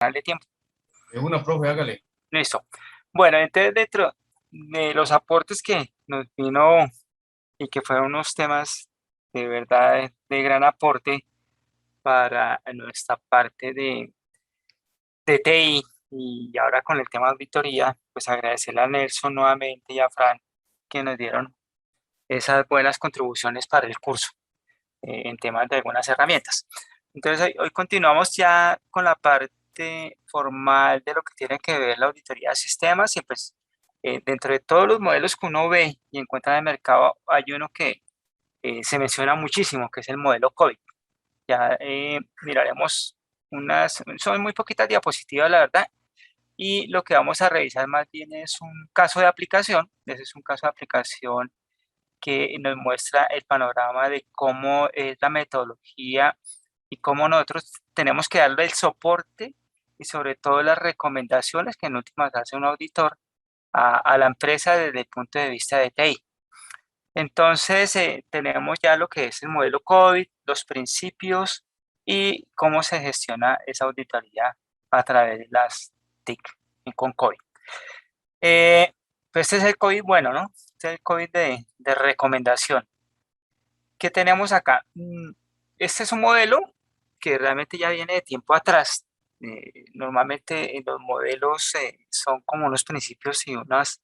Dale tiempo. Es una, profe, hágale. Listo. Bueno, entonces dentro de los aportes que nos vino y que fueron unos temas de verdad de gran aporte para nuestra parte de TI y ahora con el tema de auditoría, pues agradecerle a Nelson nuevamente y a Fran que nos dieron esas buenas contribuciones para el curso en temas de algunas herramientas. Entonces hoy continuamos ya con la parte formal de lo que tiene que ver la auditoría de sistemas y pues dentro de todos los modelos que uno ve y encuentra en el mercado hay uno que se menciona muchísimo, que es el modelo COVID. Ya miraremos son muy poquitas diapositivas la verdad, y lo que vamos a revisar más bien es un caso de aplicación. Ese es un caso de aplicación que nos muestra el panorama de cómo es la metodología y cómo nosotros tenemos que darle el soporte y sobre todo las recomendaciones que en últimas hace un auditor a la empresa desde el punto de vista de TI. Entonces, tenemos ya lo que es el modelo COVID, los principios y cómo se gestiona esa auditoría a través de las TIC con COVID. Eh, pues este es el COVID bueno, ¿no? Este es el COVID de recomendación. ¿Qué tenemos acá? Este es un modelo que realmente ya viene de tiempo atrás. Normalmente los modelos son como unos principios y unos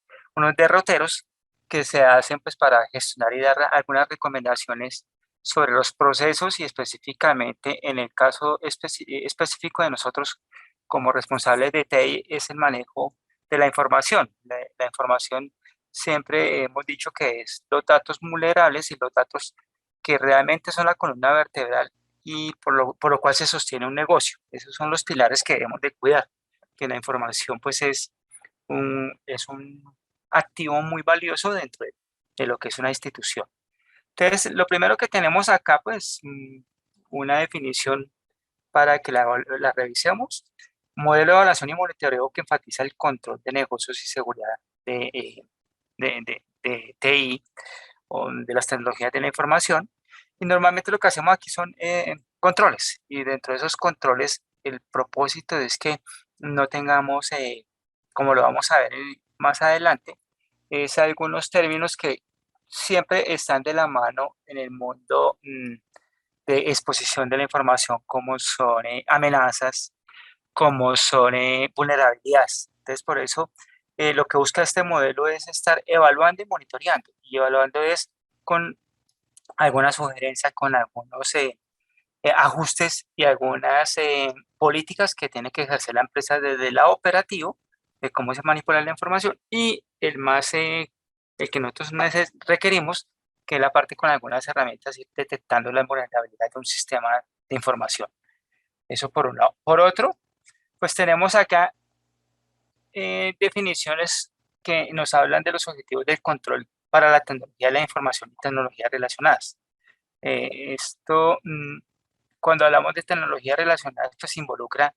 derroteros que se hacen pues para gestionar y dar algunas recomendaciones sobre los procesos y específicamente en el caso específico de nosotros como responsables de TI es el manejo de la información. La información siempre hemos dicho que es los datos vulnerables y los datos que realmente son la columna vertebral y por lo cual se sostiene un negocio. Esos son los pilares que debemos de cuidar, que la información pues es un activo muy valioso dentro de lo que es una institución. Entonces, lo primero que tenemos acá pues una definición para que la revisemos. Modelo de evaluación y monitoreo que enfatiza el control de negocios y seguridad de TI o de las tecnologías de la información. Y normalmente lo que hacemos aquí son controles. Y dentro de esos controles, el propósito es que no tengamos, como lo vamos a ver más adelante, es algunos términos que siempre están de la mano en el mundo de exposición de la información, como son amenazas, como son vulnerabilidades. Entonces, por eso lo que busca este modelo es estar evaluando y monitoreando. Y evaluando es con algunas sugerencias, con algunos ajustes y algunas políticas que tiene que ejercer la empresa desde el lado operativo, de cómo se manipula la información, y el que nosotros requerimos, que es la parte con algunas herramientas, ir detectando la vulnerabilidad de un sistema de información. Eso por un lado. Por otro, pues tenemos acá definiciones que nos hablan de los objetivos del control para la tecnología de la información y tecnologías relacionadas. Esto, cuando hablamos de tecnologías relacionadas, pues involucra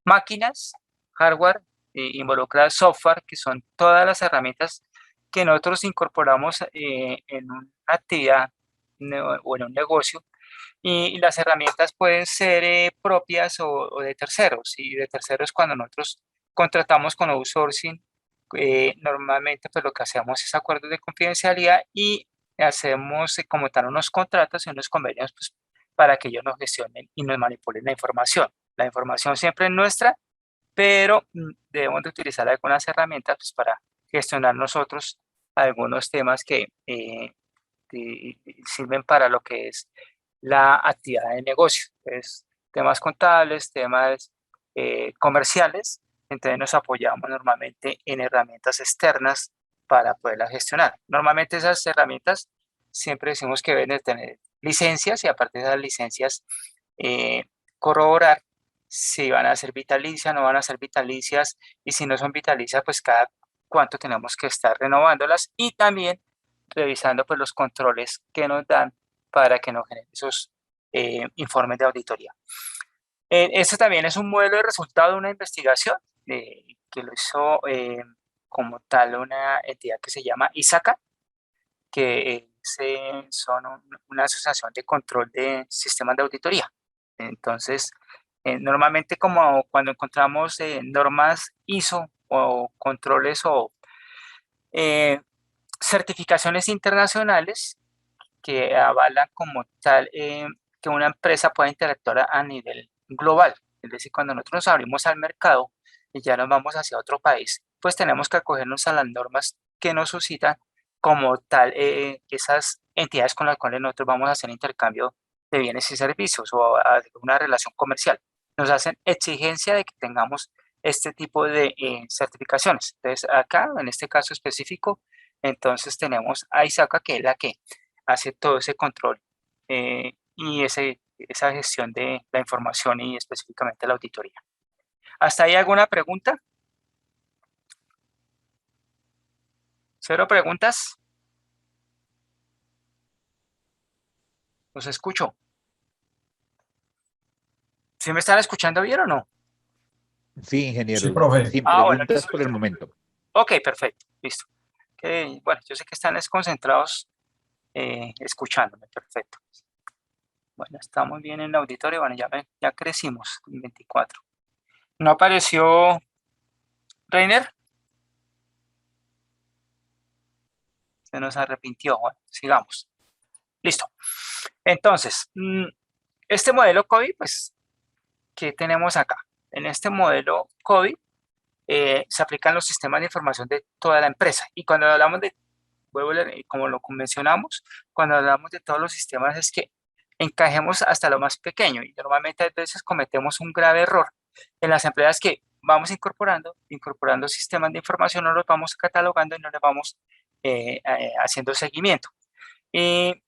máquinas, hardware, involucra software, que son todas las herramientas que nosotros incorporamos en una actividad o en un negocio. Y las herramientas pueden ser propias o de terceros. Y de terceros cuando nosotros contratamos con outsourcing, normalmente pues lo que hacemos es acuerdos de confidencialidad y hacemos como tal unos contratos y unos convenios pues, para que ellos nos gestionen y nos manipulen la información. La información siempre es nuestra, pero debemos de utilizar algunas herramientas pues, para gestionar nosotros algunos temas que sirven para lo que es la actividad de negocio. Entonces, temas contables, temas comerciales, entonces nos apoyamos normalmente en herramientas externas para poderlas gestionar. Normalmente esas herramientas siempre decimos que deben de tener licencias y aparte de esas licencias eh, corroborar si van a ser vitalicias, no van a ser vitalicias y si no son vitalicias, pues cada cuánto tenemos que estar renovándolas y también revisando pues los controles que nos dan para que nos generen esos informes de auditoría. Este también es un modelo de resultado de una investigación que lo hizo como tal una entidad que se llama ISACA, que son una asociación de control de sistemas de auditoría. Entonces, Normalmente como cuando encontramos normas ISO o controles o eh, certificaciones internacionales que avalan como tal que una empresa pueda interactuar a nivel global. Es decir, cuando nosotros nos abrimos al mercado y ya nos vamos hacia otro país, pues tenemos que acogernos a las normas que nos suscitan como tal esas entidades con las cuales nosotros vamos a hacer intercambio de bienes y servicios o a una relación comercial. Nos hacen exigencia de que tengamos este tipo de certificaciones. Entonces, acá, en este caso específico, entonces tenemos a ISACA, que es la que hace todo ese control y esa gestión de la información y específicamente la auditoría. ¿Hasta ahí alguna pregunta? ¿Cero preguntas? Los escucho. ¿Sí me están escuchando bien o no? Sí, ingeniero. Sí, profe. Sin Ah, bueno, preguntas por el momento. ok, perfecto, listo. Bueno, yo sé que están desconcentrados escuchándome, perfecto. Bueno, estamos bien en el auditorio, bueno, ya crecimos, 24. ¿No apareció Reiner? Se nos arrepintió, bueno, sigamos. Listo. Entonces, este modelo COVID, pues, ¿qué tenemos acá? En este modelo COVID se aplican los sistemas de información de toda la empresa. Y cuando hablamos de, como lo convencionamos, cuando hablamos de todos los sistemas es que encajemos hasta lo más pequeño. Y normalmente a veces cometemos un grave error en las empresas que vamos incorporando sistemas de información, no los vamos catalogando y no les vamos haciendo seguimiento. Y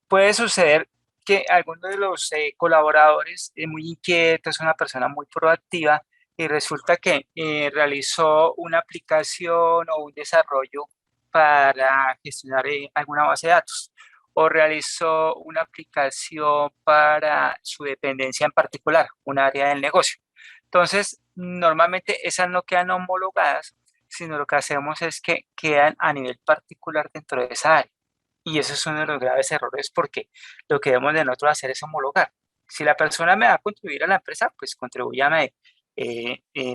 puede suceder que alguno de los colaboradores es muy inquieto, es una persona muy proactiva y resulta que realizó una aplicación o un desarrollo para gestionar alguna base de datos o realizó una aplicación para su dependencia en particular, un área del negocio. Entonces, normalmente esas no quedan homologadas, sino lo que hacemos es que quedan a nivel particular dentro de esa área. Y eso es uno de los graves errores porque lo que debemos de nosotros hacer es homologar. Si la persona me va a contribuir a la empresa, pues contribúyame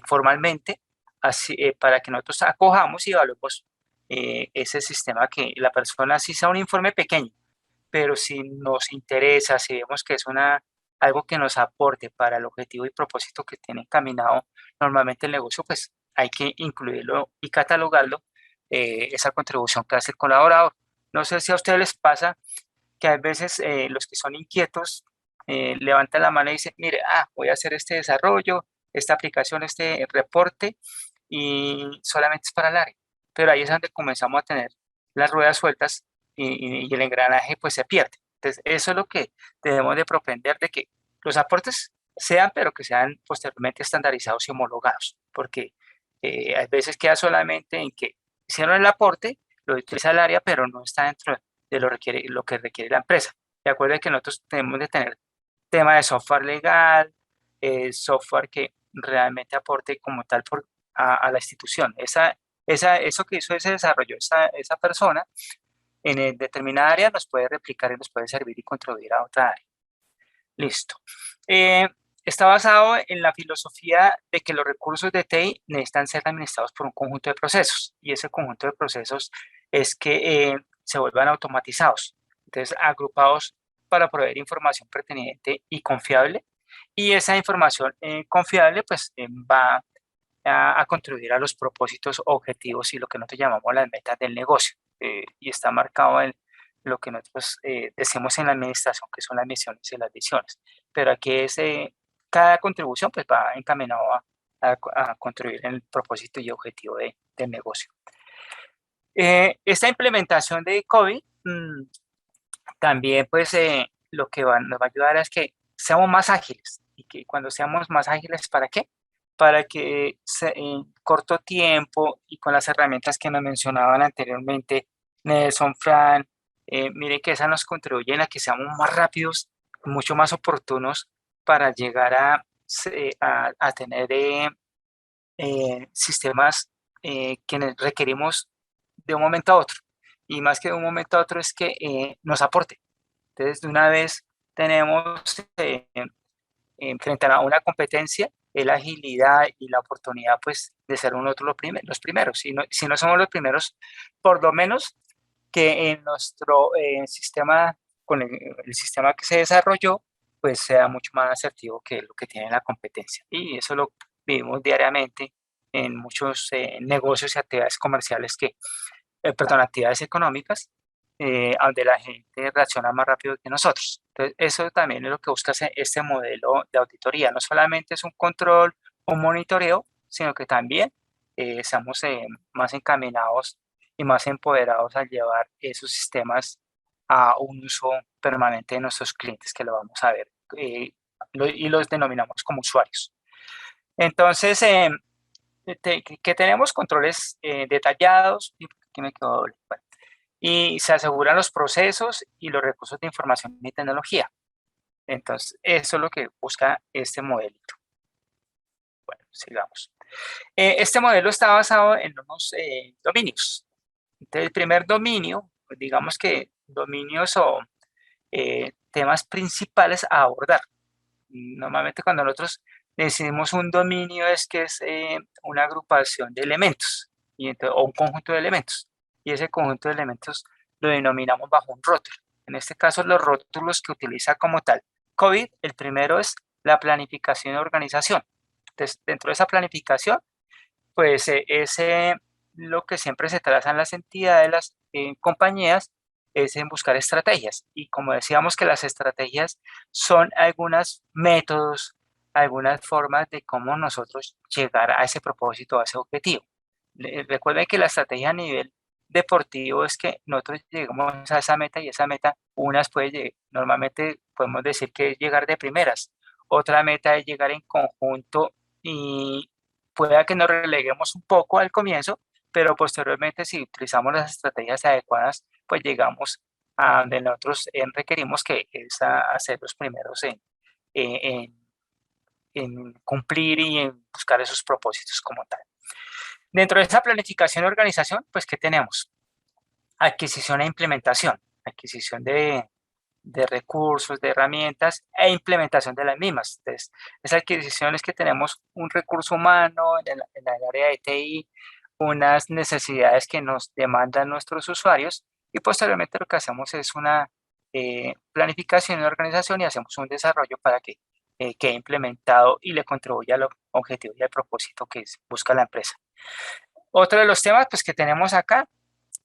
formalmente así, para que nosotros acojamos y evaluemos ese sistema que la persona, si sea un informe pequeño, pero si nos interesa, si vemos que es algo que nos aporte para el objetivo y propósito que tiene encaminado normalmente el negocio, pues hay que incluirlo y catalogarlo, esa contribución que hace el colaborador. No sé si a ustedes les pasa que a veces los que son inquietos levantan la mano y dicen, mire, voy a hacer este desarrollo, esta aplicación, este reporte, y solamente es para el área. Pero ahí es donde comenzamos a tener las ruedas sueltas y el engranaje pues se pierde. Entonces, eso es lo que debemos de propender de que los aportes sean, pero que sean posteriormente estandarizados y homologados, porque a veces queda solamente en que hicieron el aporte, lo utiliza el área, pero no está dentro de lo que requiere la empresa. De acuerdo que nosotros tenemos de tener tema de software legal, software que realmente aporte como tal a la institución. Eso que hizo ese desarrollo, esa persona en determinada área nos puede replicar y nos puede servir y contribuir a otra área. Listo. Eh, Está basado en la filosofía de que los recursos de TI necesitan ser administrados por un conjunto de procesos y ese conjunto de procesos es que se vuelvan automatizados, entonces agrupados para proveer información pertinente y confiable y esa información confiable pues va a contribuir a los propósitos, objetivos y lo que nosotros llamamos las metas del negocio y está marcado en lo que nosotros decimos en la administración que son las misiones y las visiones, pero aquí cada contribución pues va encaminado a contribuir en el propósito y objetivo del negocio. Esta implementación de COVID también pues lo que nos va a ayudar es que seamos más ágiles y que cuando seamos más ágiles, ¿para qué? Para que en corto tiempo y con las herramientas que me mencionaban anteriormente, Nelson, Fran, mire que esas nos contribuyen a que seamos más rápidos, mucho más oportunos para llegar a tener sistemas que requerimos de un momento a otro. Y más que de un momento a otro es que nos aporte. Entonces, de una vez tenemos frente a una competencia es la agilidad y la oportunidad pues de ser nosotros los primeros. Si no somos los primeros, por lo menos que en nuestro sistema, con el sistema que se desarrolló, pues sea mucho más asertivo que lo que tiene la competencia. Y eso lo vivimos diariamente en muchos negocios y actividades comerciales perdón, actividades económicas, donde la gente reacciona más rápido que nosotros. Entonces, eso también es lo que busca este modelo de auditoría. No solamente es un control, un monitoreo, sino que también estamos más encaminados y más empoderados al llevar esos sistemas a un uso permanente de nuestros clientes, que lo vamos a ver, y los denominamos como usuarios. Entonces, que tenemos controles detallados, y aquí me quedo doble. Bueno, y se aseguran los procesos y los recursos de información y tecnología. Entonces, eso es lo que busca este modelito. Bueno, sigamos. Este modelo está basado en unos dominios. Entonces, el primer dominio, pues digamos que dominios o temas principales a abordar. Normalmente cuando nosotros decidimos un dominio es que es una agrupación de elementos o un conjunto de elementos. Y ese conjunto de elementos lo denominamos bajo un rótulo. En este caso, los rótulos que utiliza como tal COVID, el primero es la planificación y organización. Entonces, dentro de esa planificación, pues lo que siempre se trazan las entidades, las compañías, es en buscar estrategias. Y como decíamos que las estrategias son algunos métodos, algunas formas de cómo nosotros llegar a ese propósito, a ese objetivo. Recuerden que la estrategia a nivel deportivo es que nosotros llegamos a esa meta y esa meta, normalmente podemos decir que es llegar de primeras. Otra meta es llegar en conjunto y pueda que nos releguemos un poco al comienzo, pero posteriormente si utilizamos las estrategias adecuadas, pues llegamos a donde nosotros requerimos, que es a ser los primeros en, en cumplir y en buscar esos propósitos como tal. Dentro de esa planificación y organización, pues ¿qué tenemos? Adquisición e implementación, adquisición de recursos, de herramientas e implementación de las mismas. Entonces, esa adquisición es que tenemos un recurso humano en el área de TI, unas necesidades que nos demandan nuestros usuarios y posteriormente lo que hacemos es una planificación y organización y hacemos un desarrollo para que quede implementado y le contribuya al objetivo y al propósito que busca la empresa. Otro de los temas pues, que tenemos acá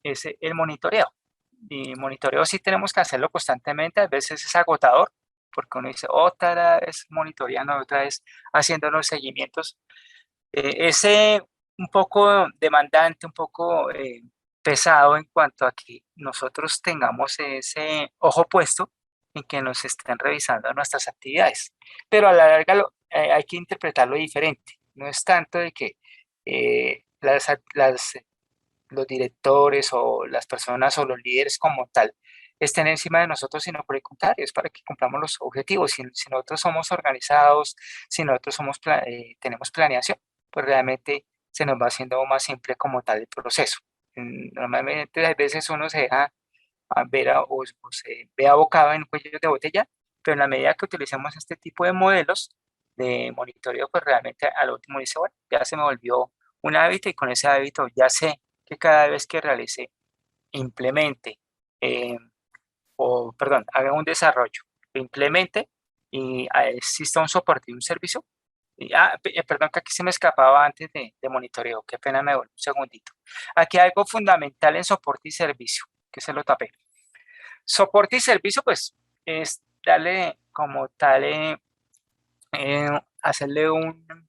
es el monitoreo. Y monitoreo sí tenemos que hacerlo constantemente, a veces es agotador, porque uno dice otra vez monitoreando, otra vez haciendo los seguimientos. Ese un poco demandante, un poco pesado en cuanto a que nosotros tengamos ese ojo puesto en que nos estén revisando nuestras actividades. Pero a la larga hay que interpretarlo diferente. No es tanto de que los directores o las personas o los líderes como tal estén encima de nosotros, sino por el contrario, es para que cumplamos los objetivos. Si nosotros somos organizados, si nosotros tenemos planeación, pues realmente se nos va haciendo más simple como tal el proceso. Normalmente a veces uno se deja ver o se ve abocado en cuellos de botella, pero en la medida que utilicemos este tipo de modelos de monitoreo, pues realmente al último dice, bueno, ya se me volvió un hábito y con ese hábito ya sé que cada vez que realice, implemente, eh, haga un desarrollo, lo implemente y exista un soporte y un servicio. Perdón, que aquí se me escapaba antes de monitoreo, qué pena, me vuelvo un segundito. Aquí hay algo fundamental en soporte y servicio, que se lo tapé. Soporte y servicio, pues, es darle como tal, hacerle un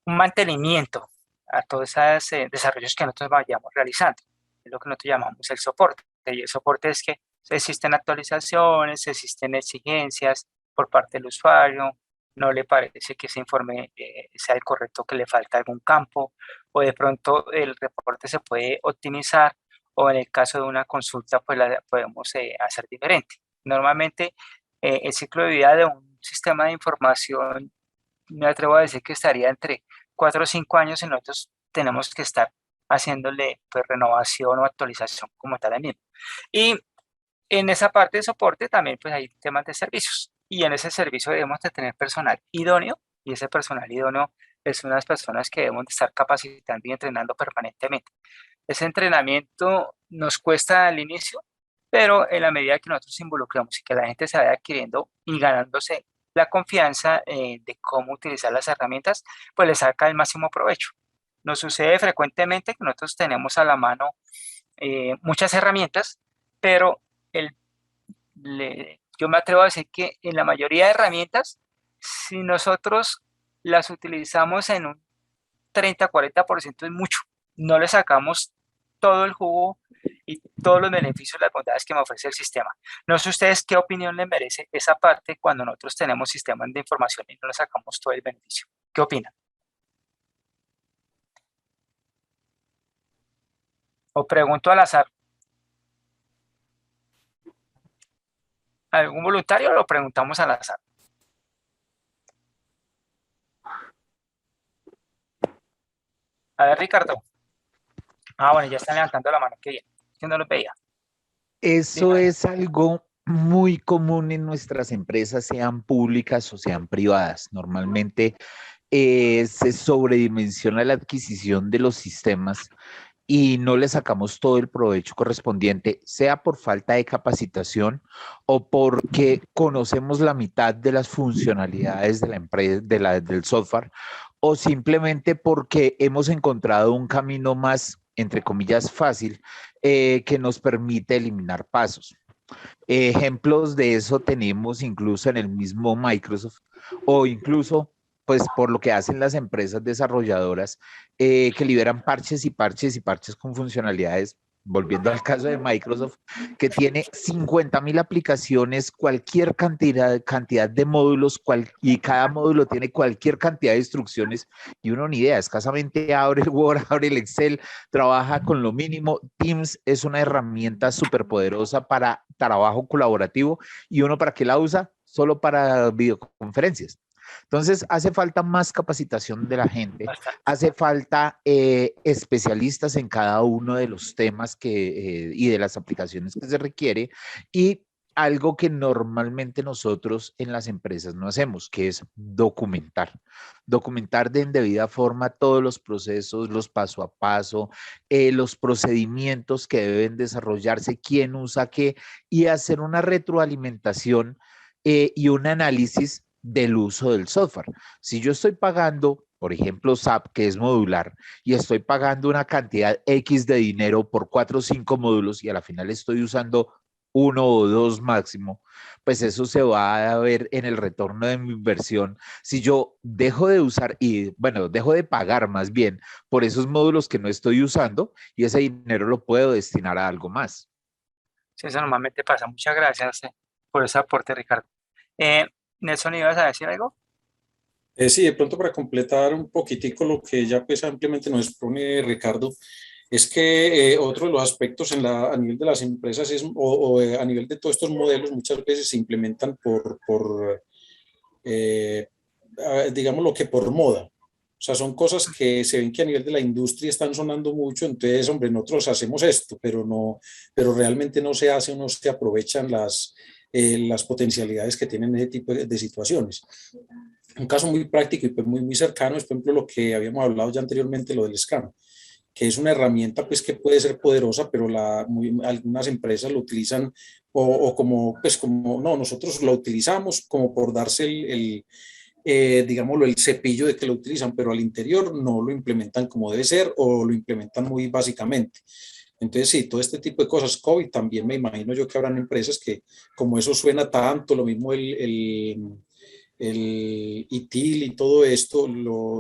mantenimiento a todos esos desarrollos que nosotros vayamos realizando. Es lo que nosotros llamamos el soporte. Y el soporte es que existen actualizaciones, existen exigencias por parte del usuario, no le parece que ese informe sea el correcto, que le falta algún campo, o de pronto el reporte se puede optimizar, o en el caso de una consulta, pues la podemos hacer diferente. Normalmente, el ciclo de vida de un sistema de información, me atrevo a decir que estaría entre 4 o 5 años y nosotros tenemos que estar haciéndole pues, renovación o actualización como tal al mismo. Y en esa parte de soporte también pues hay temas de servicios. y en ese servicio debemos de tener personal idóneo, y ese personal idóneo es unas personas que debemos de estar capacitando y entrenando permanentemente. Ese entrenamiento nos cuesta al inicio, pero en la medida que nosotros involucramos y que la gente se vaya adquiriendo y ganándose la confianza de cómo utilizar las herramientas, pues le saca el máximo provecho. Nos sucede frecuentemente que nosotros tenemos a la mano muchas herramientas, pero yo me atrevo a decir que en la mayoría de herramientas, si nosotros las utilizamos en un 30-40% es mucho. No le sacamos todo el jugo y todos los beneficios, las bondades que me ofrece el sistema. No sé ustedes qué opinión les merece esa parte cuando nosotros tenemos sistemas de información y no le sacamos todo el beneficio. ¿Qué opinan? O pregunto al azar, ¿algún voluntario o lo preguntamos al azar? A ver, Ricardo. Ah, bueno, ya están levantando la mano, qué bien. Yo no lo veía. Eso Dime. es algo muy común en nuestras empresas, sean públicas o sean privadas. Normalmente se sobredimensiona la adquisición de los sistemas y no le sacamos todo el provecho correspondiente, sea por falta de capacitación o porque conocemos la mitad de las funcionalidades de la empresa, del software, o simplemente porque hemos encontrado un camino más, entre comillas, fácil, que nos permite eliminar pasos. Ejemplos de eso tenemos incluso en el mismo Microsoft o incluso pues por lo que hacen las empresas desarrolladoras que liberan parches y parches y parches con funcionalidades. Volviendo al caso de Microsoft, que tiene 50.000 aplicaciones, cualquier cantidad de módulos, y cada módulo tiene cualquier cantidad de instrucciones, y uno ni idea, escasamente abre el Word, abre el Excel, trabaja con lo mínimo. Teams es una herramienta súper poderosa para trabajo colaborativo, y uno para qué la usa, solo para videoconferencias. Entonces, hace falta más capacitación de la gente, Bastante. hace falta especialistas en cada uno de los temas y de las aplicaciones que se requiere, y algo que normalmente nosotros en las empresas no hacemos, que es documentar. Documentar de en debida forma todos los procesos, los paso a paso, los procedimientos que deben desarrollarse, quién usa qué, y hacer una retroalimentación y un análisis del uso del software. Si yo estoy pagando, por ejemplo, SAP, que es modular, y estoy pagando una cantidad X de dinero por 4 o 5 módulos y a la final estoy usando uno o dos máximo, pues eso se va a ver en el retorno de mi inversión. Si yo dejo de usar y, bueno, dejo de pagar más bien por esos módulos que no estoy usando, y ese dinero lo puedo destinar a algo más. Sí, eso normalmente pasa. Muchas gracias por ese aporte, Ricardo. Eh, Nelson, ¿ibas a decir algo? Sí, de pronto para completar un poquitico lo que ya pues ampliamente nos expone Ricardo, es que otro de los aspectos a nivel de las empresas a nivel de todos estos modelos muchas veces se implementan eh, digamos lo que por moda. O sea, son cosas que se ven que a nivel de la industria están sonando mucho, entonces, hombre, nosotros hacemos esto, pero realmente no se hace o no se aprovechan las potencialidades que tienen ese tipo de situaciones. Un caso muy práctico y pues muy cercano es, por ejemplo, lo que habíamos hablado ya anteriormente, lo del Scrum, que es una herramienta pues que puede ser poderosa, pero algunas empresas lo utilizan o como, pues como, no, nosotros lo utilizamos como por darse digámoslo, el cepillo de que lo utilizan, pero al interior no lo implementan como debe ser o lo implementan muy básicamente. Entonces, sí, todo este tipo de cosas, COVID, también me imagino yo que habrán empresas que, como eso suena tanto, lo mismo el ITIL y todo esto,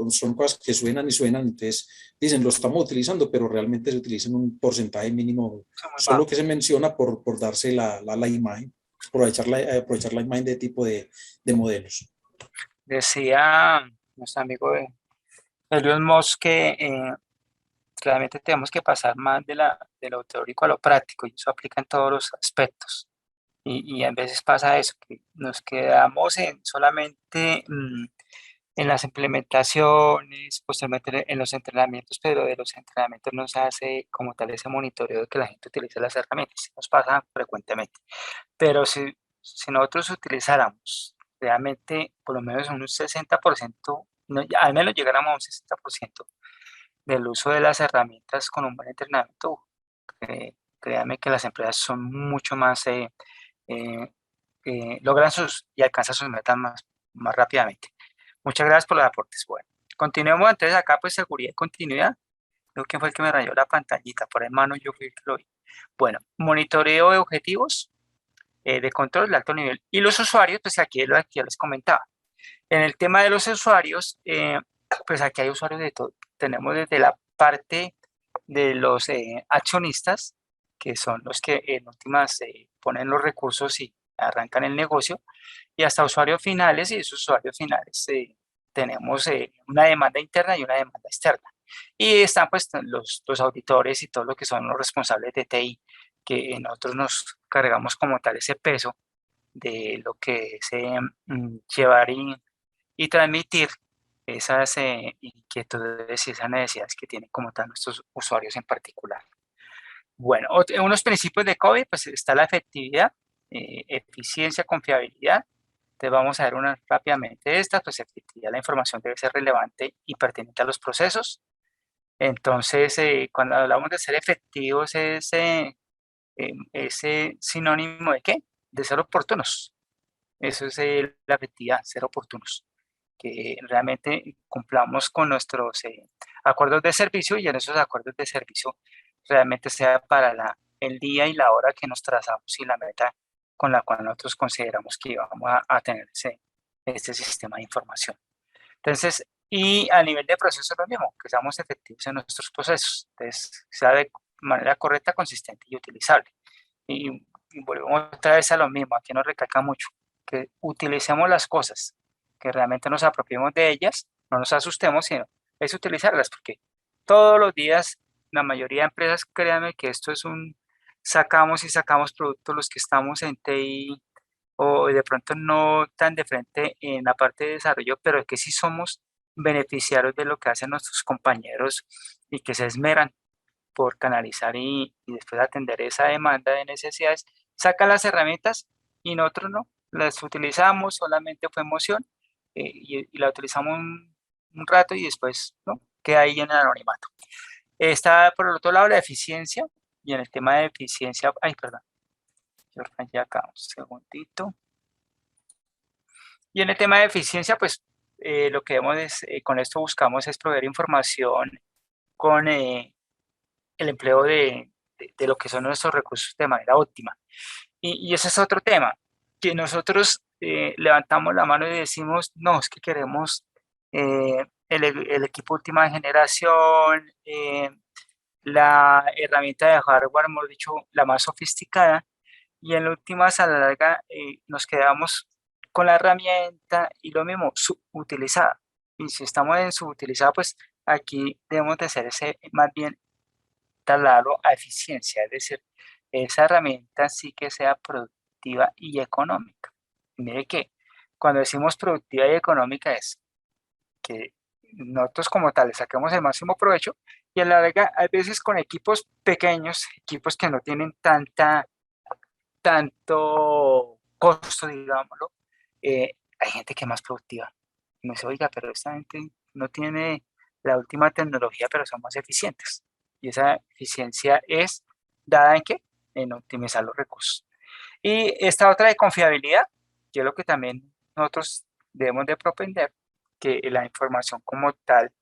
son cosas que suenan y suenan, entonces dicen, lo estamos utilizando, pero realmente se utiliza en un porcentaje mínimo, Son muy solo que se bajos. menciona por darse la imagen, aprovechar la imagen de tipo de modelos. Decía nuestro amigo Elon Musk que claramente tenemos que pasar más de lo teórico a lo práctico, y eso aplica en todos los aspectos. Y a veces pasa eso, que nos quedamos en solamente en las implementaciones, posteriormente en los entrenamientos, pero de los entrenamientos no se hace como tal ese monitoreo de que la gente utilice las herramientas. Nos pasa frecuentemente. Pero si nosotros utilizáramos realmente por lo menos un 60%, no, al menos llegáramos a un 60% del uso de las herramientas con un buen entrenamiento, créanme que las empresas son mucho más, eh, logran y alcanzan sus metas más rápidamente. Muchas gracias por los aportes. Bueno, continuemos entonces acá, pues seguridad y continuidad. Creo que fue el que me rayó la pantallita, por el mano yo fui el que lo vi. Bueno, monitoreo de objetivos de control de alto nivel. Y los usuarios, pues aquí es lo que yo les comentaba. En el tema de los usuarios, pues aquí hay usuarios de todo. Tenemos desde la parte de los accionistas, que son los que en últimas ponen los recursos y arrancan el negocio, y hasta usuarios finales, y esos usuarios finales tenemos una demanda interna y una demanda externa. Y están pues los auditores y todo lo que son los responsables de TI, que nosotros nos cargamos como tal ese peso de lo que es llevar y transmitir esas inquietudes y esas necesidades que tienen como tal nuestros usuarios en particular. Bueno, unos principios de COVID, pues está la efectividad, eficiencia, confiabilidad. Entonces vamos a ver una rápidamente estas, pues efectividad, la información debe ser relevante y pertinente a los procesos. Entonces, cuando hablamos de ser efectivos, ese sinónimo de qué? De ser oportunos. Eso es la efectividad, ser oportunos. Que realmente cumplamos con nuestros acuerdos de servicio y en esos acuerdos de servicio realmente sea para el día y la hora que nos trazamos y la meta con la cual nosotros consideramos que íbamos a tener este sistema de información. Entonces, y a nivel de proceso es lo mismo, que seamos efectivos en nuestros procesos, entonces sea de manera correcta, consistente y utilizable. Y volvemos otra vez a lo mismo, aquí nos recalca mucho, que utilicemos las cosas, que realmente nos apropiemos de ellas, no nos asustemos, sino es utilizarlas, porque todos los días, la mayoría de empresas, créanme que esto es sacamos y sacamos productos los que estamos en TI, o de pronto no tan de frente en la parte de desarrollo, pero que sí somos beneficiarios de lo que hacen nuestros compañeros y que se esmeran por canalizar y después atender esa demanda de necesidades, saca las herramientas y nosotros no, las utilizamos, solamente fue emoción y la utilizamos un rato y después no, queda ahí en el anonimato. Está por el otro lado la eficiencia y en el tema de eficiencia, ay, perdón, yo rayé acá un segundito. Y en el tema de eficiencia, pues lo que vemos es, con esto buscamos es proveer información con el empleo de lo que son nuestros recursos de manera óptima. Y ese es otro tema, que nosotros levantamos la mano y decimos, no, es que queremos el equipo última generación, la herramienta de hardware, hemos dicho, la más sofisticada, y en últimas, a la larga, nos quedamos con la herramienta y lo mismo, subutilizada. Y si estamos en subutilizada, pues aquí debemos de hacer ese, más bien, trasladarlo a eficiencia, es decir, esa herramienta sí que sea productiva y económica. Y mire que cuando decimos productiva y económica es que nosotros como tal le saquemos el máximo provecho y a la larga, a veces con equipos pequeños, equipos que no tienen tanto costo, digámoslo, hay gente que es más productiva. Y me dice, oiga, pero esta gente no tiene la última tecnología, pero son más eficientes. Y esa eficiencia es dada en qué? En optimizar los recursos. Y esta otra de confiabilidad, que es lo que también nosotros debemos de propender, que la información como tal,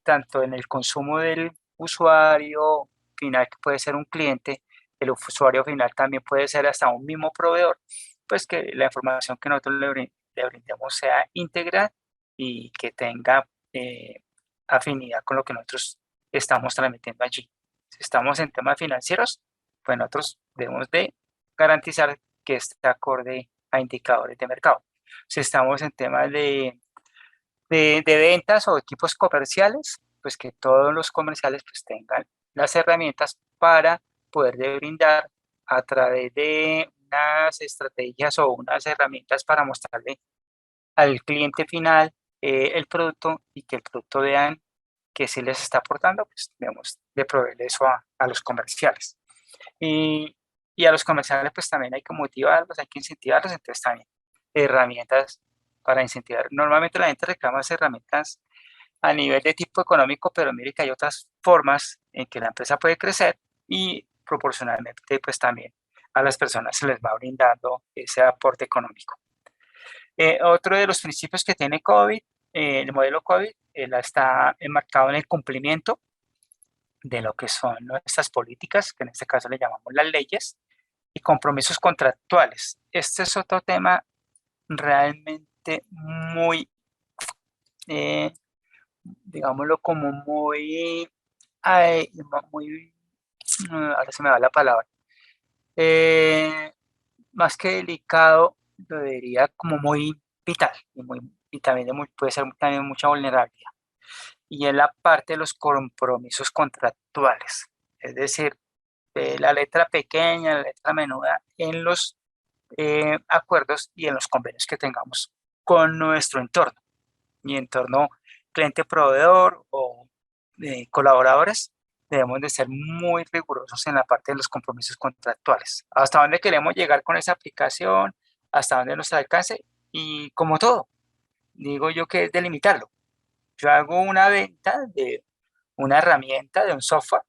tanto en el consumo del usuario final, que puede ser un cliente, el usuario final también puede ser hasta un mismo proveedor, pues que la información que nosotros le brindemos sea íntegra y que tenga afinidad con lo que nosotros estamos transmitiendo allí. Si estamos en temas financieros, pues nosotros debemos de garantizar que esté acorde a indicadores de mercado. Si estamos en temas de ventas o equipos comerciales, pues que todos los comerciales pues tengan las herramientas para poder brindar a través de unas estrategias o unas herramientas para mostrarle al cliente final el producto y que el producto vean que si les está aportando, pues debemos de proveer eso a los comerciales. Y a los comerciales pues también hay que motivarlos, hay que incentivarlos, entonces también herramientas para incentivar. Normalmente la gente reclama esas herramientas a nivel de tipo económico, pero mire que hay otras formas en que la empresa puede crecer y proporcionalmente pues también a las personas se les va brindando ese aporte económico. Otro de los principios que tiene COVID, el modelo COVID, está enmarcado en el cumplimiento de lo que son nuestras políticas, que en este caso le llamamos las leyes, y compromisos contractuales. Este es otro tema realmente muy, eh, digámoslo como muy, muy, ahora se me va la palabra, eh, más que delicado, lo diría como muy vital y también puede ser también mucha vulnerabilidad. Y en la parte de los compromisos contractuales, es decir, de la letra pequeña, la letra menuda en los acuerdos y en los convenios que tengamos con nuestro entorno, mi entorno cliente-proveedor o colaboradores. Debemos de ser muy rigurosos en la parte de los compromisos contractuales. Hasta dónde queremos llegar con esa aplicación, hasta dónde nos alcance y como todo, digo yo que es delimitarlo. Yo hago una venta de una herramienta, de un software,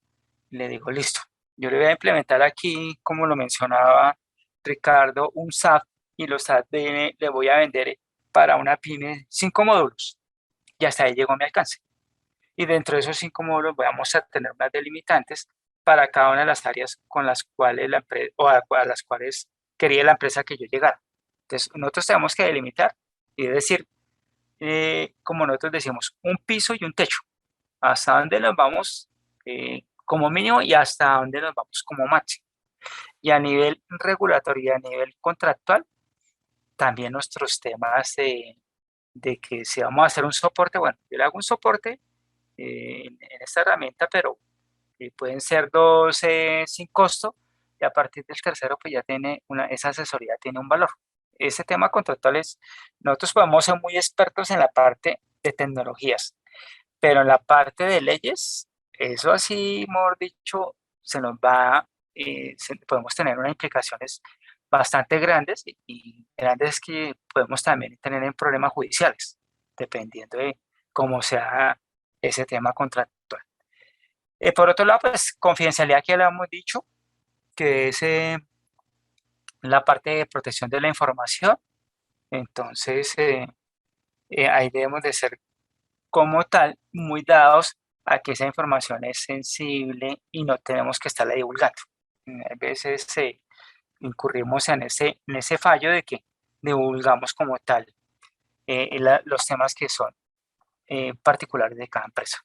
y le digo, listo, yo le voy a implementar aquí, como lo mencionaba Ricardo, un SAP y los SAP le voy a vender para una pyme 5 módulos y hasta ahí llegó mi alcance. Y dentro de esos 5 módulos vamos a tener unas delimitantes para cada una de las áreas con las cuales la empresa o a las cuales quería la empresa que yo llegara. Entonces, nosotros tenemos que delimitar y decir, como nosotros decimos, un piso y un techo. Hasta dónde nos vamos como mínimo y hasta dónde nos vamos como máximo. Y a nivel regulatorio y a nivel contractual, también nuestros temas de que si vamos a hacer un soporte, bueno, yo le hago un soporte en esta herramienta, pero pueden ser dos sin costo y a partir del tercero pues ya tiene esa asesoría tiene un valor. Ese tema contractual es, nosotros podemos ser muy expertos en la parte de tecnologías, pero en la parte de leyes, eso así, mejor dicho, se nos va, podemos tener unas implicaciones bastante grandes y grandes que podemos también tener en problemas judiciales, dependiendo de cómo sea ese tema contractual. Por otro lado, pues confidencialidad que ya le hemos dicho, que es la parte de protección de la información. Entonces, ahí debemos de ser como tal muy dados a que esa información es sensible y no tenemos que estarla divulgando. A veces incurrimos en ese fallo de que divulgamos como tal los temas que son particulares de cada empresa.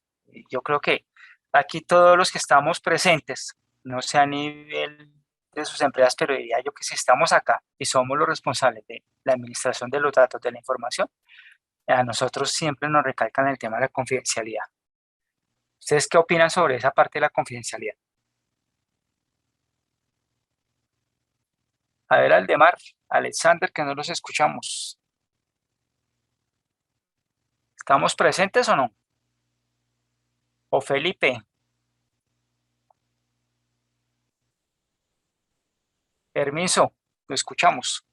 Yo creo que aquí todos los que estamos presentes, no sé a nivel de sus empresas, pero diría yo que si estamos acá y somos los responsables de la administración de los datos de la información, a nosotros siempre nos recalcan el tema de la confidencialidad. ¿Ustedes qué opinan sobre esa parte de la confidencialidad? A ver, Aldemar, Alexander, que no los escuchamos. ¿Estamos presentes o no? O Felipe, permiso, lo escuchamos.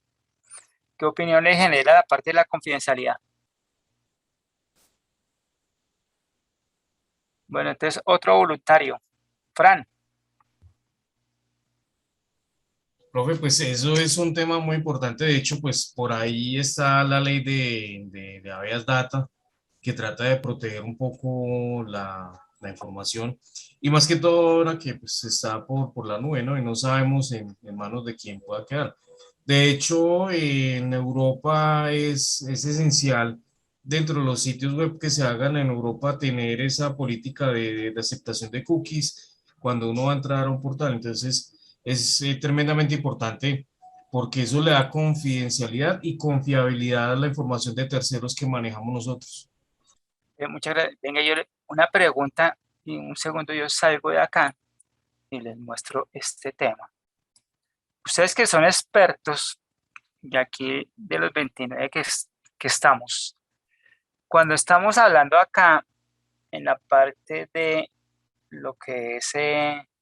¿Qué opinión le genera la parte de la confidencialidad? Bueno, entonces otro voluntario. Fran, Profe, pues eso es un tema muy importante. De hecho, pues por ahí está la ley de habeas data, que trata de proteger un poco la información. Y más que todo ahora que pues, está por la nube, ¿no? Y no sabemos en manos de quién pueda quedar. De hecho, en Europa es esencial dentro de los sitios web que se hagan en Europa tener esa política de aceptación de cookies cuando uno va a entrar a un portal. Entonces, es tremendamente importante porque eso le da confidencialidad y confiabilidad a la información de terceros que manejamos nosotros. muchas gracias. Venga, una pregunta y un segundo yo salgo de acá y les muestro este tema. Ustedes que son expertos, y aquí de los 29 que estamos, cuando estamos hablando acá en la parte de lo que es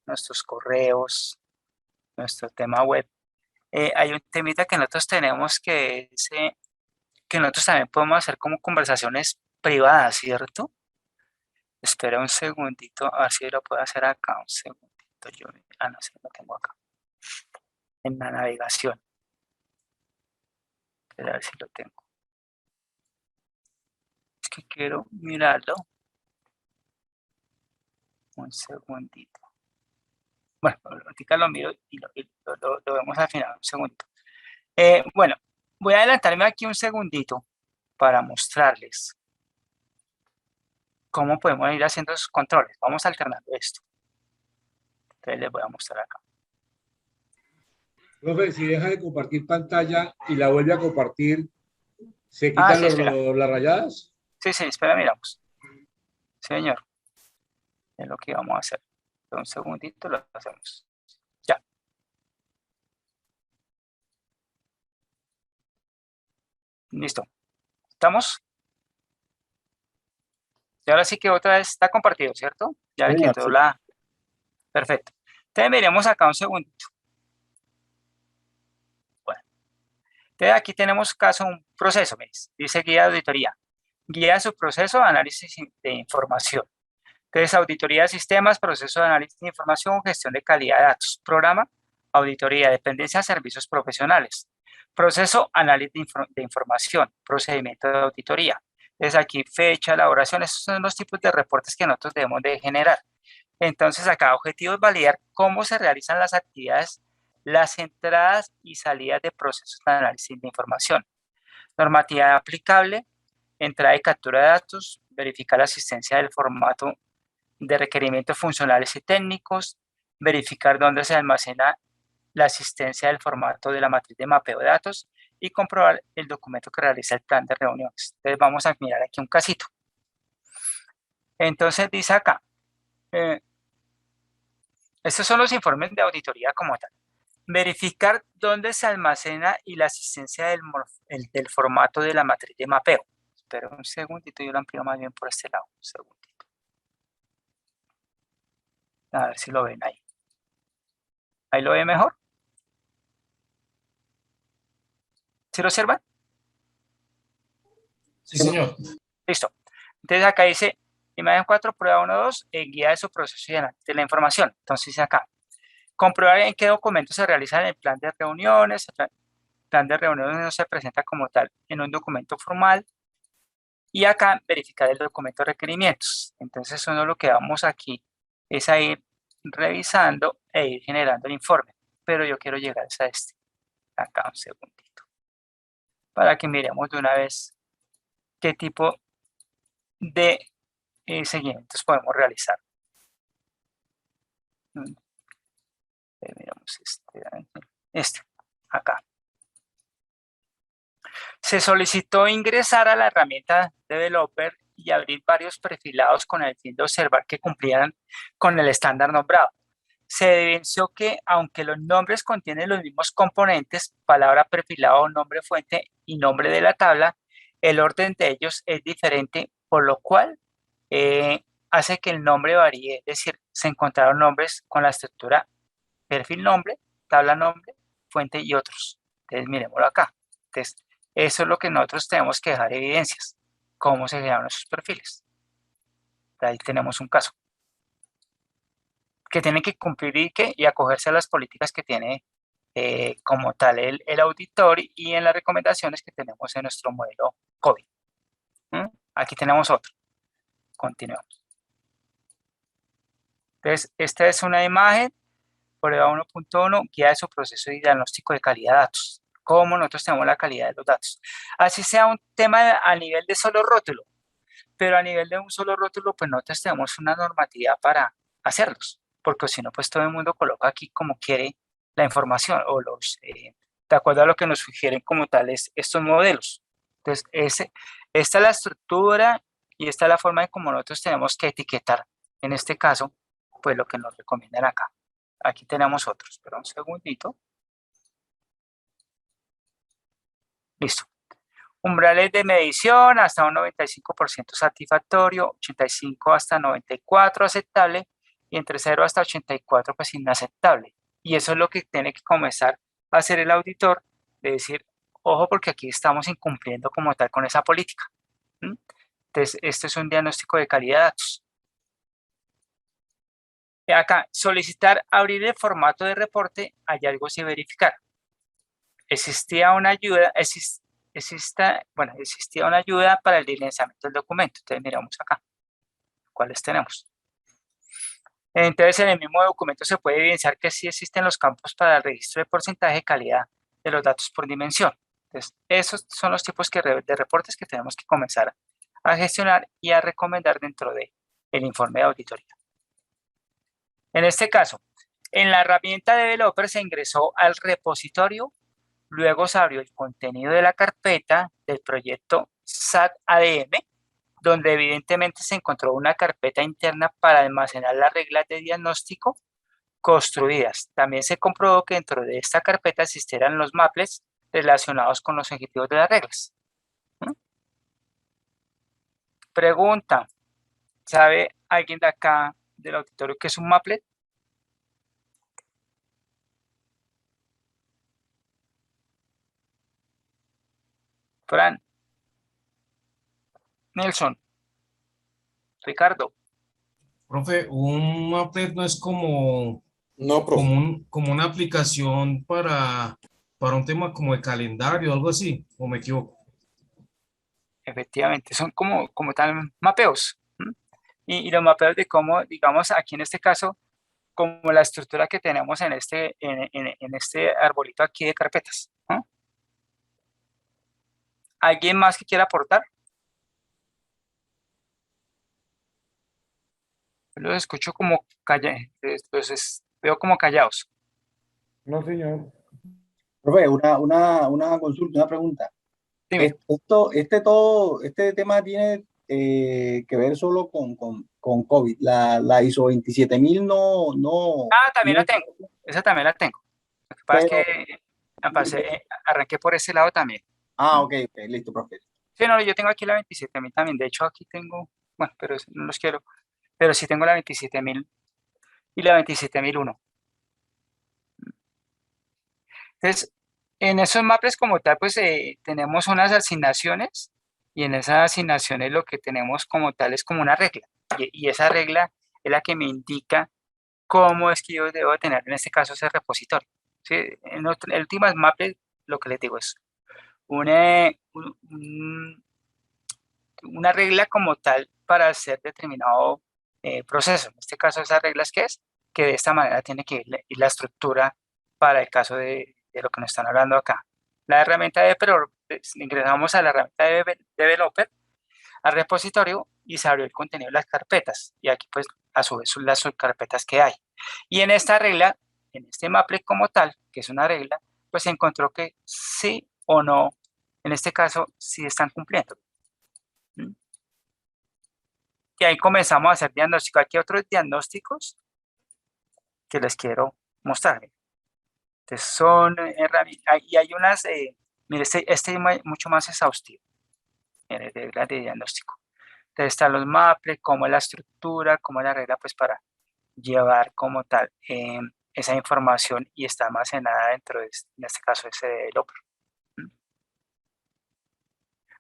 nuestros correos, nuestro tema web, hay un temita que nosotros tenemos que nosotros también podemos hacer como conversaciones privadas, ¿cierto? Espera un segundito, a ver si lo puedo hacer acá, un segundito. No sé, lo tengo acá, en la navegación. A ver si lo tengo. Es que quiero mirarlo. Un segundito. Bueno, ahorita lo miro y lo vemos al final, un segundito. Bueno, voy a adelantarme aquí un segundito para mostrarles cómo podemos ir haciendo esos controles. Vamos alternando esto. Entonces les voy a mostrar acá. Profe, si deja de compartir pantalla y la vuelve a compartir, ¿se Ah, quitan sí, espera. las rayadas? Sí, espera, miramos. Señor, es lo que vamos a hacer. Un segundito lo hacemos. Ya. Listo. ¿Estamos? Y ahora sí que otra vez está compartido, ¿cierto? Ya le quedó la... Perfecto. Entonces miremos acá un segundito. Bueno. Entonces aquí tenemos caso un proceso, ¿ves? Dice guía de auditoría. Guía de su proceso de análisis de información. Entonces, auditoría de sistemas, proceso de análisis de información, gestión de calidad de datos, programa, auditoría, dependencia de servicios profesionales, proceso, análisis de información, procedimiento de auditoría. Entonces, aquí fecha, elaboración, esos son los tipos de reportes que nosotros debemos de generar. Entonces, acá objetivo es validar cómo se realizan las actividades, las entradas y salidas de procesos de análisis de información. Normativa aplicable, entrada y captura de datos, verificar la asistencia del formato de requerimientos funcionales y técnicos, verificar dónde se almacena la asistencia del formato de la matriz de mapeo de datos y comprobar el documento que realiza el plan de reuniones. Entonces vamos a mirar aquí un casito. Entonces dice acá, estos son los informes de auditoría como tal. Verificar dónde se almacena y la asistencia del formato de la matriz de mapeo. Espera un segundito, yo lo amplío más bien por este lado. Un segundito. A ver si lo ven ahí. ¿Ahí lo ven mejor? ¿Sí lo observan? Sí, señor. Listo. Entonces acá dice, imagen 4, prueba 1, 2, guía de su proceso y análisis de la información. Entonces dice acá, comprobar en qué documentos se realiza el plan de reuniones. El plan de reuniones no se presenta como tal en un documento formal. Y acá verificar el documento de requerimientos. Entonces eso lo que vamos aquí es a ir revisando e ir generando el informe. Pero yo quiero llegar a este. Acá un segundito. Para que miremos de una vez qué tipo de seguimientos podemos realizar. Miramos este, acá. Se solicitó ingresar a la herramienta Developer y abrir varios perfilados con el fin de observar que cumplieran con el estándar nombrado. Se evidenció que, aunque los nombres contienen los mismos componentes, palabra perfilado, nombre fuente y nombre de la tabla, el orden de ellos es diferente, por lo cual hace que el nombre varíe. Es decir, se encontraron nombres con la estructura perfil nombre, tabla nombre, fuente y otros. Entonces, miremoslo acá. Entonces, eso es lo que nosotros tenemos que dejar evidencias, cómo se crearon esos perfiles. Ahí tenemos un caso que tiene que cumplir y acogerse a las políticas que tiene como tal el auditor y en las recomendaciones que tenemos en nuestro modelo COVID. Aquí tenemos otro. Continuamos. Entonces, esta es una imagen, prueba 1.1, guía de su proceso de diagnóstico de calidad de datos. Cómo nosotros tenemos la calidad de los datos. Así sea un tema a nivel de solo rótulo, pero a nivel de un solo rótulo, pues nosotros tenemos una normativa para hacerlos, porque si no, pues todo el mundo coloca aquí como quiere la información o de acuerdo a lo que nos sugieren como tales estos modelos. Entonces, esta es la estructura y esta es la forma en cómo nosotros tenemos que etiquetar, en este caso, pues lo que nos recomiendan acá. Aquí tenemos otros, pero un segundito. Listo. Umbrales de medición hasta un 95% satisfactorio, 85 hasta 94 aceptable y entre 0 hasta 84 pues inaceptable. Y eso es lo que tiene que comenzar va a ser el auditor de decir, ojo, porque aquí estamos incumpliendo como tal con esa política. Entonces, esto es un diagnóstico de calidad de datos. Y acá, solicitar abrir el formato de reporte, hallazgos y verificar. Existía una ayuda, existía una ayuda para el diligenciamiento del documento. Entonces, miramos acá, ¿cuáles tenemos? Entonces, en el mismo documento se puede evidenciar que sí existen los campos para el registro de porcentaje de calidad de los datos por dimensión. Entonces, esos son los tipos de reportes que tenemos que comenzar a gestionar y a recomendar dentro del informe de auditoría. En este caso, en la herramienta Developer se ingresó al repositorio, luego se abrió el contenido de la carpeta del proyecto SAT ADM, donde evidentemente se encontró una carpeta interna para almacenar las reglas de diagnóstico construidas. También se comprobó que dentro de esta carpeta existieran los maplets relacionados con los objetivos de las reglas. Pregunta, ¿sabe alguien de acá del auditorio qué es un maplet? Fran, Nelson, Ricardo. Profe, un Maplet no es No, profe. como una aplicación para un tema como de calendario o algo así, ¿o me equivoco? Efectivamente, son como tal mapeos. Y los mapeos de cómo, digamos, aquí en este caso, como la estructura que tenemos en este arbolito aquí de carpetas. ¿Alguien más que quiera aportar? Los escucho como callados, entonces veo como callados. No, señor. Profe, una consulta, una pregunta. Dime. Este tema tiene que ver solo con COVID. La ISO 27000 no, También la no, tengo. Esa también la tengo. Lo que pasa es pero, que arranqué por ese lado también. ok, listo, profe. Sí, no, yo tengo aquí la 27.000 también. De hecho, aquí tengo, bueno, pero no los quiero. Pero sí tengo la 27.000 y la 27.001. Entonces, en esos mapas como tal, pues tenemos unas asignaciones y en esas asignaciones lo que tenemos como tal es como una regla. Y esa regla es la que me indica cómo es que yo debo tener en este caso ese repositorio. ¿Sí? El último mapa, lo que les digo es una regla como tal para hacer determinado proceso. En este caso, esa regla es que de esta manera tiene que ir la estructura para el caso de lo que nos están hablando acá. La herramienta de Developer, ingresamos a la herramienta de Developer, al repositorio y se abrió el contenido de las carpetas. Y aquí pues a su vez son las subcarpetas que hay. Y en esta regla, en este maple como tal, que es una regla, pues se encontró que sí o no, en este caso, sí están cumpliendo. Y ahí comenzamos a hacer diagnóstico. Aquí hay otros diagnósticos que les quiero mostrar. Entonces son herramientas, y hay unas, mire, este es mucho más exhaustivo, mire, reglas de diagnóstico. Entonces están los maples, cómo es la estructura, cómo es la regla, pues para llevar como tal esa información y está almacenada dentro de, en este caso, ese developer.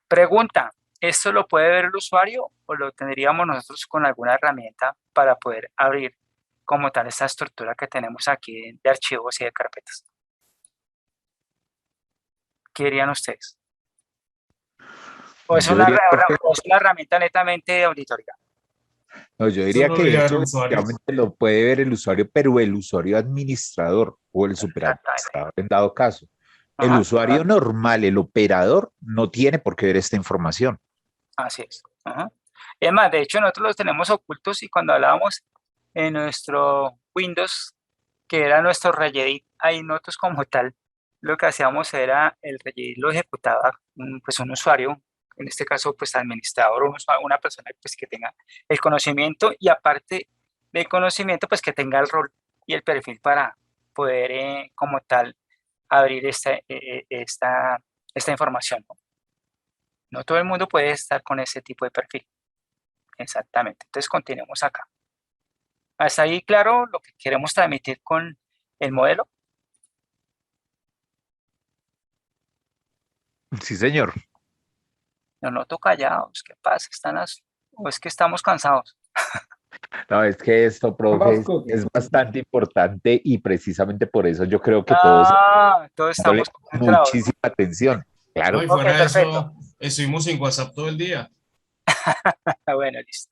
Pregunta, ¿esto lo puede ver el usuario o lo tendríamos nosotros con alguna herramienta para poder abrir como tal esta estructura que tenemos aquí de archivos y de carpetas? ¿Qué dirían ustedes? ¿O es Yo una, diría, profe, o es una herramienta netamente de auditoría? no, yo Eso diría lo que debería ver eso el usuario. efectivamente lo puede ver el usuario, pero el usuario administrador o el Exactamente. superadministrador en dado caso. El Ajá, usuario normal, el operador, no tiene por qué ver esta información. así es. Ajá. Es más, de hecho nosotros los tenemos ocultos y cuando hablábamos en nuestro Windows, que era nuestro Regedit, ahí nosotros como tal, lo que hacíamos era el Regedit lo ejecutaba pues un usuario, en este caso pues administrador, una persona pues que tenga el conocimiento y aparte del conocimiento pues que tenga el rol y el perfil para poder como tal abrir esta información, ¿no? No todo el mundo puede estar con ese tipo de perfil. Exactamente. Entonces continuemos acá. ¿Hasta ahí claro lo que queremos transmitir con el modelo? Sí, señor. Yo noto callados, ¿qué pasa? ¿O es que estamos cansados? No, es que esto, profe, Vasco, es bastante importante y precisamente por eso yo creo que todos Todos dándole estamos concentrados, ¿no? muchísima atención. No, Claro. y Ok, fuera de perfecto. eso, estuvimos sin WhatsApp todo el día. Bueno, listo.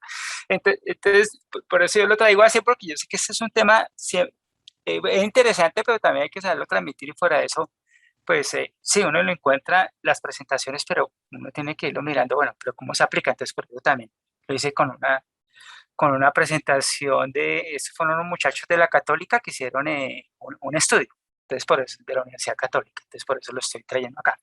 Entonces, por eso yo lo traigo así, porque yo sé que este es un tema es interesante, pero también hay que saberlo transmitir y fuera de eso, pues sí, uno lo encuentra las presentaciones, pero uno tiene que irlo mirando, bueno, pero ¿cómo se aplica? Entonces, por eso también lo hice con una presentación estos fueron unos muchachos de la Católica que hicieron un estudio, entonces por eso, de la Universidad Católica, entonces por eso lo estoy trayendo acá.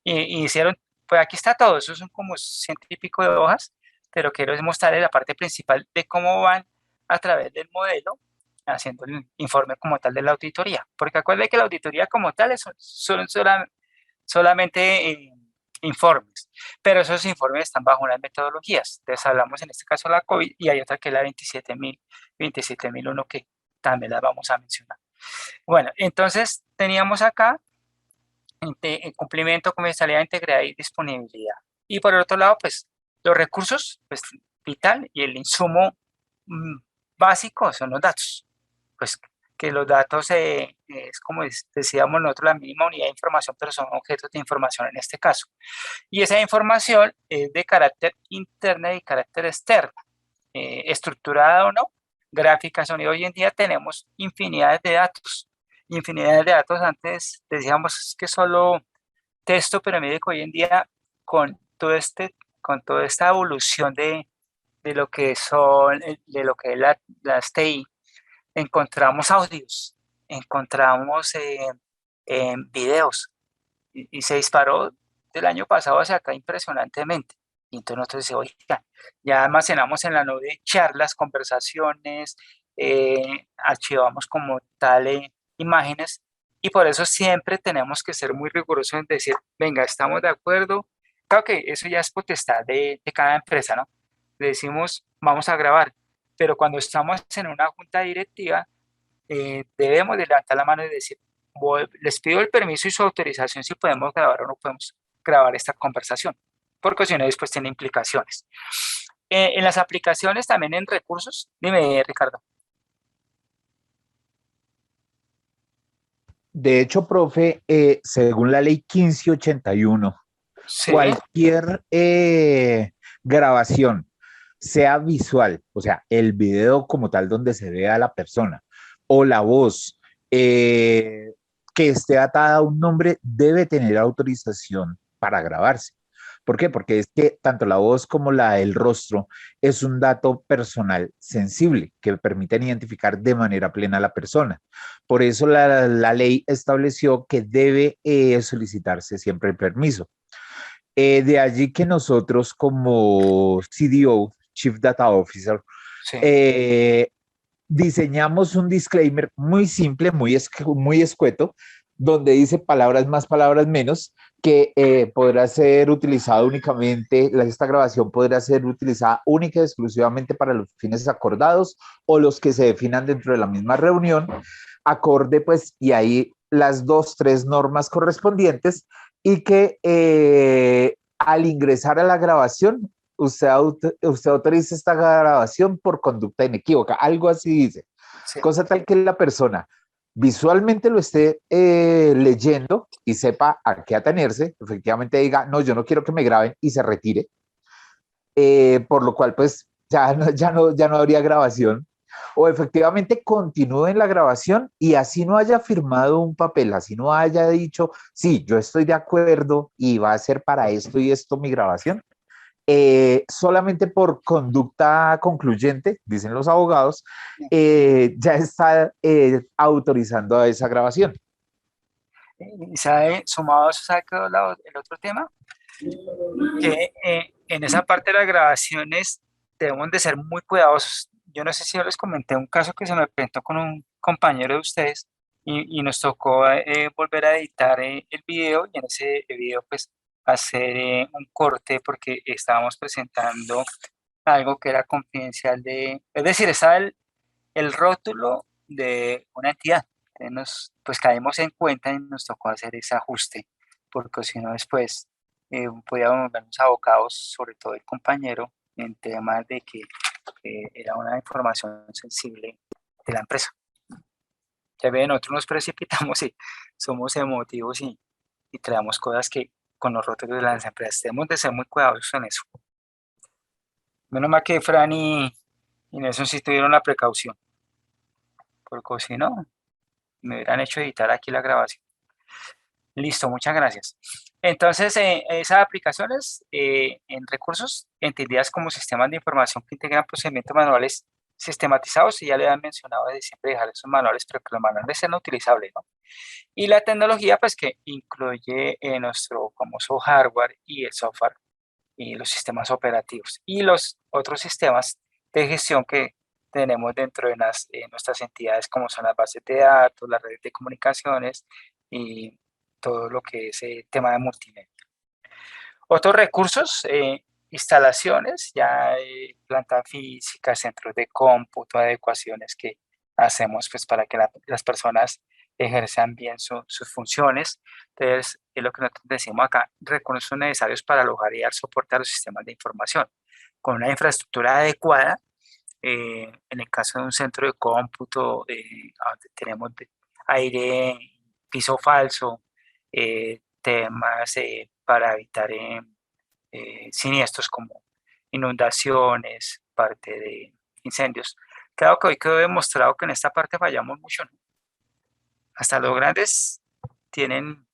Y hicieron, pues aquí está todo, eso son como ciento y pico de hojas, pero quiero es mostrarles la parte principal de cómo van a través del modelo haciendo el informe como tal de la auditoría, porque acuérdense que la auditoría como tal solamente informes, pero esos informes están bajo unas metodologías. Entonces hablamos en este caso de la COVID y hay otra que es la 27001 que también la vamos a mencionar. Bueno, entonces teníamos acá cumplimiento, comercialidad integrada y disponibilidad. Y por el otro lado, pues los recursos, pues vital y el insumo mm, básico son los datos. Pues que los datos es como decíamos nosotros, la mínima unidad de información, pero son objetos de información en este caso. Y esa información es de carácter interno y carácter externo, estructurada o no, gráfica, sonido. Hoy en día tenemos infinidades de datos. Infinidades de datos, antes decíamos que solo texto, pero mire que hoy en día con con toda esta evolución de lo que son, de lo que es las TI, encontramos audios, encontramos videos, y se disparó del año pasado hacia acá impresionantemente. Y entonces nosotros decimos, oiga, ya almacenamos en la nube charlas, conversaciones, archivamos como tal imágenes, y por eso siempre tenemos que ser muy rigurosos en decir, venga, estamos de acuerdo. Claro que eso ya es potestad de cada empresa, ¿no? Le decimos, vamos a grabar, pero cuando estamos en una junta directiva, debemos de levantar la mano y decir, les pido el permiso y su autorización si podemos grabar o no podemos grabar esta conversación, porque si no después tiene implicaciones. En las aplicaciones, también en recursos, dime, Ricardo. De hecho, profe, según la ley 1581, Sí, cualquier grabación, sea visual, o sea, el video como tal donde se vea a la persona, o la voz, que esté atada a un nombre, debe tener autorización para grabarse. ¿Por qué? Porque es que tanto la voz como el rostro es un dato personal sensible que permiten identificar de manera plena a la persona. Por eso la ley estableció que debe solicitarse siempre el permiso. De allí que nosotros como CDO, Chief Data Officer, sí, eh, diseñamos un disclaimer muy simple, muy escueto, donde dice palabras más, palabras menos, que podrá ser utilizado únicamente, esta grabación podrá ser utilizada única y exclusivamente para los fines acordados o los que se definan dentro de la misma reunión, acorde pues, y ahí las 2, 3 normas correspondientes, y que al ingresar a la grabación, usted autoriza esta grabación por conducta inequívoca, algo así dice, sí. cosa tal que la persona visualmente lo esté leyendo y sepa a qué atenerse, efectivamente diga, no, yo no quiero que me graben y se retire, por lo cual pues ya no habría grabación, o efectivamente continúe en la grabación y así no haya firmado un papel, así no haya dicho, sí, yo estoy de acuerdo y va a ser para esto y esto mi grabación, solamente por conducta concluyente, dicen los abogados, ya está autorizando a esa grabación. Y sumado a eso, ¿sabe qué es el otro tema? Que en esa parte de las grabaciones debemos de ser muy cuidadosos. Yo no sé si yo les comenté un caso que se me presentó con un compañero de ustedes y nos tocó volver a editar el video, y en ese video pues hacer un corte porque estábamos presentando algo que era confidencial es decir, estaba el rótulo de una entidad. Entonces pues caímos en cuenta y nos tocó hacer ese ajuste, porque si no después podíamos vernos abocados, sobre todo el compañero, en temas de que era una información sensible de la empresa. Ya ven, nosotros nos precipitamos y somos emotivos y traemos cosas que con los rotos de las empresas tenemos de ser muy cuidadosos en eso. Menos mal que Fran y Nelson sí tuvieron la precaución, porque si no, me hubieran hecho editar aquí la grabación. Listo, muchas gracias. Entonces, esas aplicaciones en recursos, entendidas como sistemas de información que integran procedimientos manuales sistematizados, y ya le han mencionado desde siempre dejar esos manuales, pero que los manuales sean utilizables, ¿no? Y la tecnología, pues que incluye nuestro famoso hardware y el software y los sistemas operativos y los otros sistemas de gestión que tenemos dentro de nuestras entidades, como son las bases de datos, las redes de comunicaciones y todo lo que es tema de multimedia. Otros recursos, instalaciones, ya planta física, centros de cómputo, adecuaciones que hacemos pues, para que las personas ejerzan bien sus funciones. Entonces, es lo que nosotros decimos acá, recursos necesarios para alojar y dar soporte a los sistemas de información. Con una infraestructura adecuada, en el caso de un centro de cómputo, donde tenemos aire, piso falso, temas para evitar siniestros como inundaciones, parte de incendios. Claro que hoy quedó demostrado que en esta parte fallamos mucho, ¿no? Hasta los grandes tienen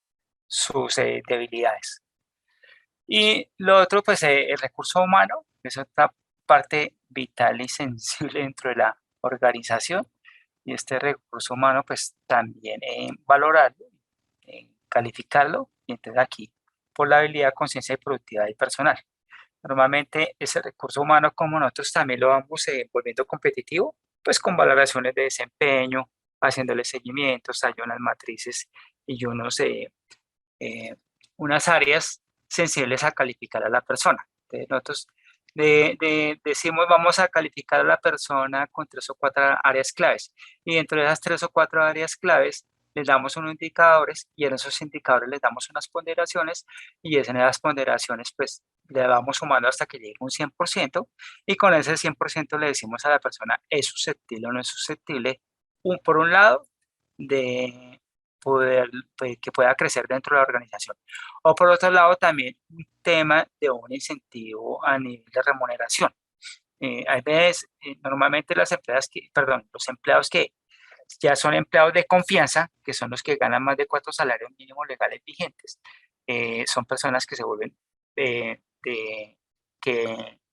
sus debilidades. Y lo otro, pues el recurso humano, es otra parte vital y sensible dentro de la organización. Y este recurso humano, pues también valorarlo, calificarlo, y entonces aquí, por la habilidad, conciencia y productividad y personal. Normalmente ese recurso humano, como nosotros también lo vamos volviendo competitivo, pues con valoraciones de desempeño, haciéndole seguimientos, hay unas matrices y eh, unas áreas sensibles a calificar a la persona. Entonces, nosotros decimos vamos a calificar a la persona con 3 o 4 áreas claves, y dentro de esas 3 o 4 áreas claves les damos unos indicadores, y en esos indicadores les damos unas ponderaciones, y en esas ponderaciones pues le vamos sumando hasta que llegue un 100%, y con ese 100% le decimos a la persona es susceptible o no es susceptible, por un lado, de poder, pues, que pueda crecer dentro de la organización. O por otro lado, también un tema de un incentivo a nivel de remuneración. Hay veces, normalmente los empleados que ya son empleados de confianza, que son los que ganan más de 4 salarios mínimos legales vigentes, son personas que se vuelven que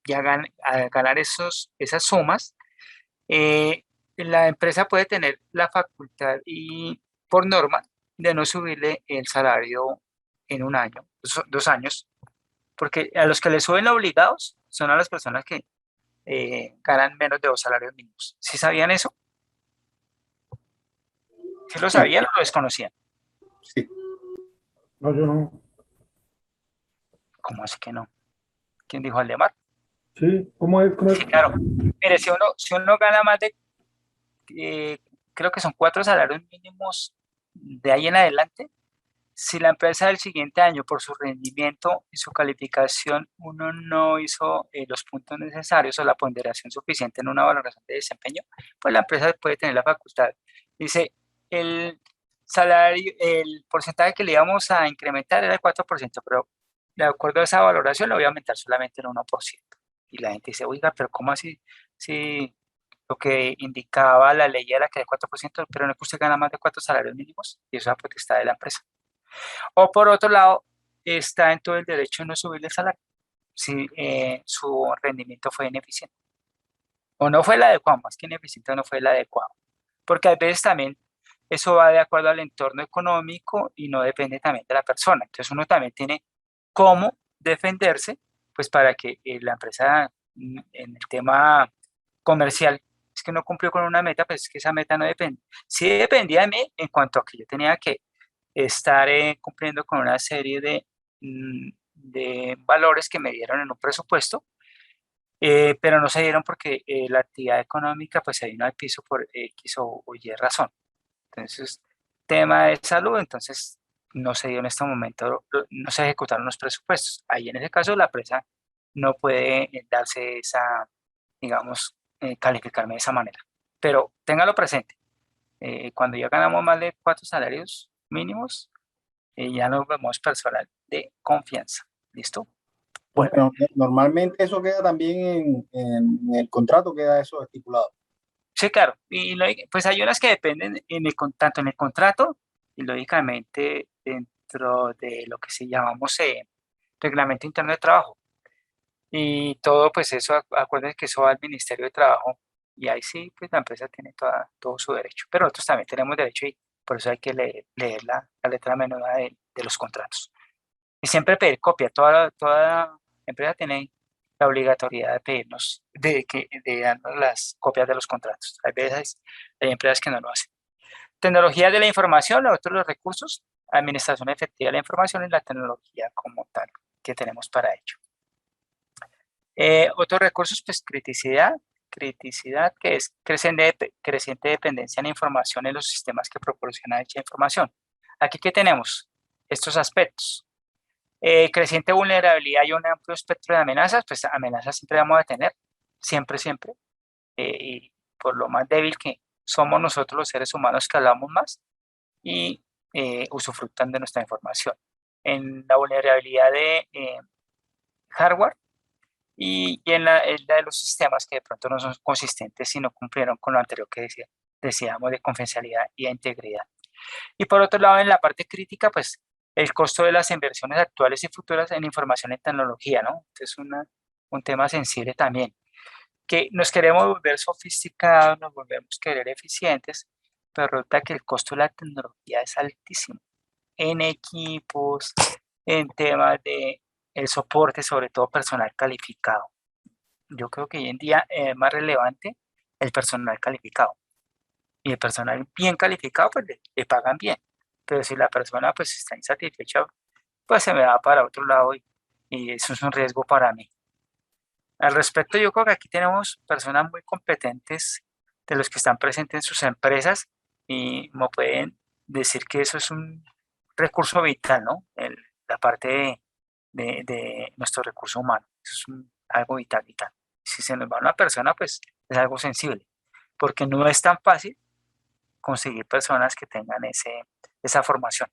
ya al ganar esas sumas, la empresa puede tener la facultad y por norma de no subirle el salario en un año, 2 años, porque a los que le suben obligados son a las personas que ganan menos de 2 salarios mínimos. ¿Sí sabían eso? ¿Sí lo Sí, sabían o lo desconocían? sí. No, yo no. ¿Cómo así que no? ¿Quién dijo Aldemar? Sí, ¿cómo es? ¿Cómo es? Sí, claro. Mire, si uno gana más de, eh, creo que son 4 salarios mínimos de ahí en adelante, si la empresa del siguiente año, por su rendimiento y su calificación, uno no hizo los puntos necesarios o la ponderación suficiente en una valoración de desempeño, pues la empresa puede tener la facultad. Dice, el salario, el porcentaje que le íbamos a incrementar era el 4%, pero de acuerdo a esa valoración lo voy a aumentar solamente en 1%. Y la gente dice, oiga, pero ¿cómo así? Si lo que indicaba la ley era que el 4%, pero no es que usted gana más de 4 salarios mínimos, y eso es la potestad de la empresa. O por otro lado, está en todo el derecho de no subirle el salario si su rendimiento fue ineficiente. O no fue el adecuado, más que ineficiente, no fue el adecuado. Porque a veces también eso va de acuerdo al entorno económico y no depende también de la persona. Entonces uno también tiene cómo defenderse, pues para que la empresa en el tema comercial, es que no cumplió con una meta, pues es que esa meta no depende. Sí dependía de mí en cuanto a que yo tenía que estar cumpliendo con una serie de valores que me dieron en un presupuesto, pero no se dieron porque la actividad económica pues se vino al piso por X o Y razón. Entonces, tema de salud, entonces no se dio en este momento, no se ejecutaron los presupuestos. Ahí en ese caso la empresa no puede darse esa, digamos, calificarme de esa manera. Pero téngalo presente, cuando ya ganamos más de 4 salarios mínimos, ya nos vemos personal de confianza. ¿Listo? Bueno, Pero normalmente eso queda también en el contrato, queda eso estipulado. sí, claro. Y pues hay unas que dependen tanto en el contrato y lógicamente dentro de lo que se llamamos reglamento interno de trabajo. Y todo, pues eso, acuérdense que eso va al Ministerio de Trabajo y ahí sí, pues la empresa tiene todo su derecho. Pero nosotros también tenemos derecho y por eso hay que leer la letra menuda de los contratos. Y siempre pedir copia. Toda empresa tiene la obligatoriedad de pedirnos, de darnos las copias de los contratos. Hay veces, hay empresas que no lo hacen. Tecnología de la información, otros los recursos, administración efectiva de la información y la tecnología como tal que tenemos para ello. Otros recursos, pues criticidad que es creciente dependencia en la información en los sistemas que proporcionan dicha información. Aquí, ¿qué tenemos? Estos aspectos. Creciente vulnerabilidad y un amplio espectro de amenazas, pues amenazas siempre vamos a tener, siempre, siempre. Y por lo más débil que somos nosotros los seres humanos que hablamos más y usufructan de nuestra información. En la vulnerabilidad de hardware, y en la de los sistemas que de pronto no son consistentes y no cumplieron con lo anterior que decíamos de confidencialidad y de integridad. Y por otro lado, en la parte crítica, pues el costo de las inversiones actuales y futuras en información y tecnología, ¿no? Es un tema sensible también, que nos queremos volver sofisticados, nos volvemos querer eficientes, pero resulta que el costo de la tecnología es altísimo en equipos, en temas de el soporte, sobre todo personal calificado. Yo creo que hoy en día es más relevante el personal calificado. Y el personal bien calificado, pues le pagan bien. Pero si la persona pues está insatisfecha, pues se me va para otro lado y eso es un riesgo para mí. Al respecto, yo creo que aquí tenemos personas muy competentes de los que están presentes en sus empresas y me pueden decir que eso es un recurso vital, ¿no? La parte de nuestro recurso humano. Eso es algo vital, vital. Si se nos va una persona, pues es algo sensible, porque no es tan fácil conseguir personas que tengan esa formación.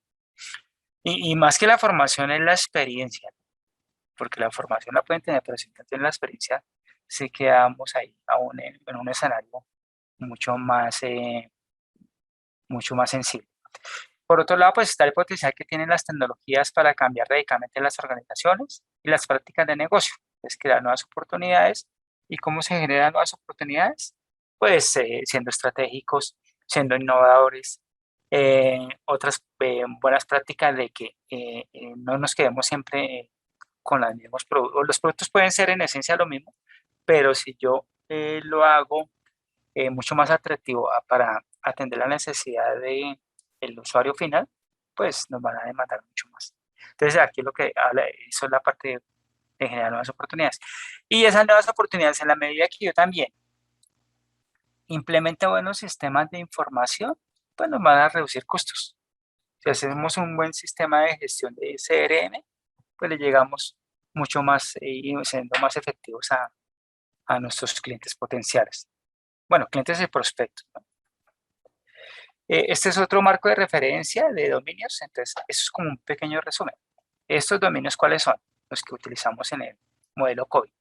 Y más que la formación es la experiencia, porque la formación la pueden tener, pero si no tienen la experiencia, sí quedamos ahí aún en un escenario mucho más sensible. Por otro lado, pues está el potencial que tienen las tecnologías para cambiar radicalmente las organizaciones y las prácticas de negocio, es crear nuevas oportunidades. ¿Y cómo se generan nuevas oportunidades? Pues siendo estratégicos, siendo innovadores, otras buenas prácticas de que no nos quedemos siempre con los mismos productos. Los productos pueden ser en esencia lo mismo, pero si yo lo hago mucho más atractivo para atender la necesidad del usuario final, pues nos van a demandar mucho más. Entonces aquí lo que habla, eso es la parte de generar nuevas oportunidades. Y esas nuevas oportunidades, en la medida que yo también implemente buenos sistemas de información, pues nos van a reducir costos. Si hacemos un buen sistema de gestión de CRM, pues le llegamos mucho más y siendo más efectivos a nuestros clientes potenciales. Bueno, clientes y prospectos, ¿no? Este es otro marco de referencia de dominios, entonces eso es como un pequeño resumen. ¿Estos dominios cuáles son? Los que utilizamos en el modelo COVID.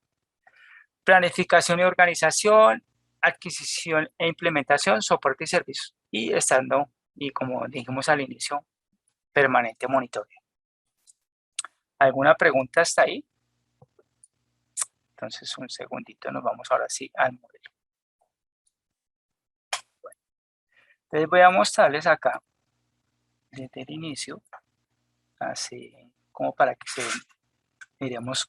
Planificación y organización, adquisición e implementación, soporte y servicios. Y estando, y como dijimos al inicio, permanente monitoreo. ¿Alguna pregunta hasta ahí? Entonces, un segundito, nos vamos ahora sí al modelo. Bueno, entonces voy a mostrarles acá, desde el inicio, así como para que miremos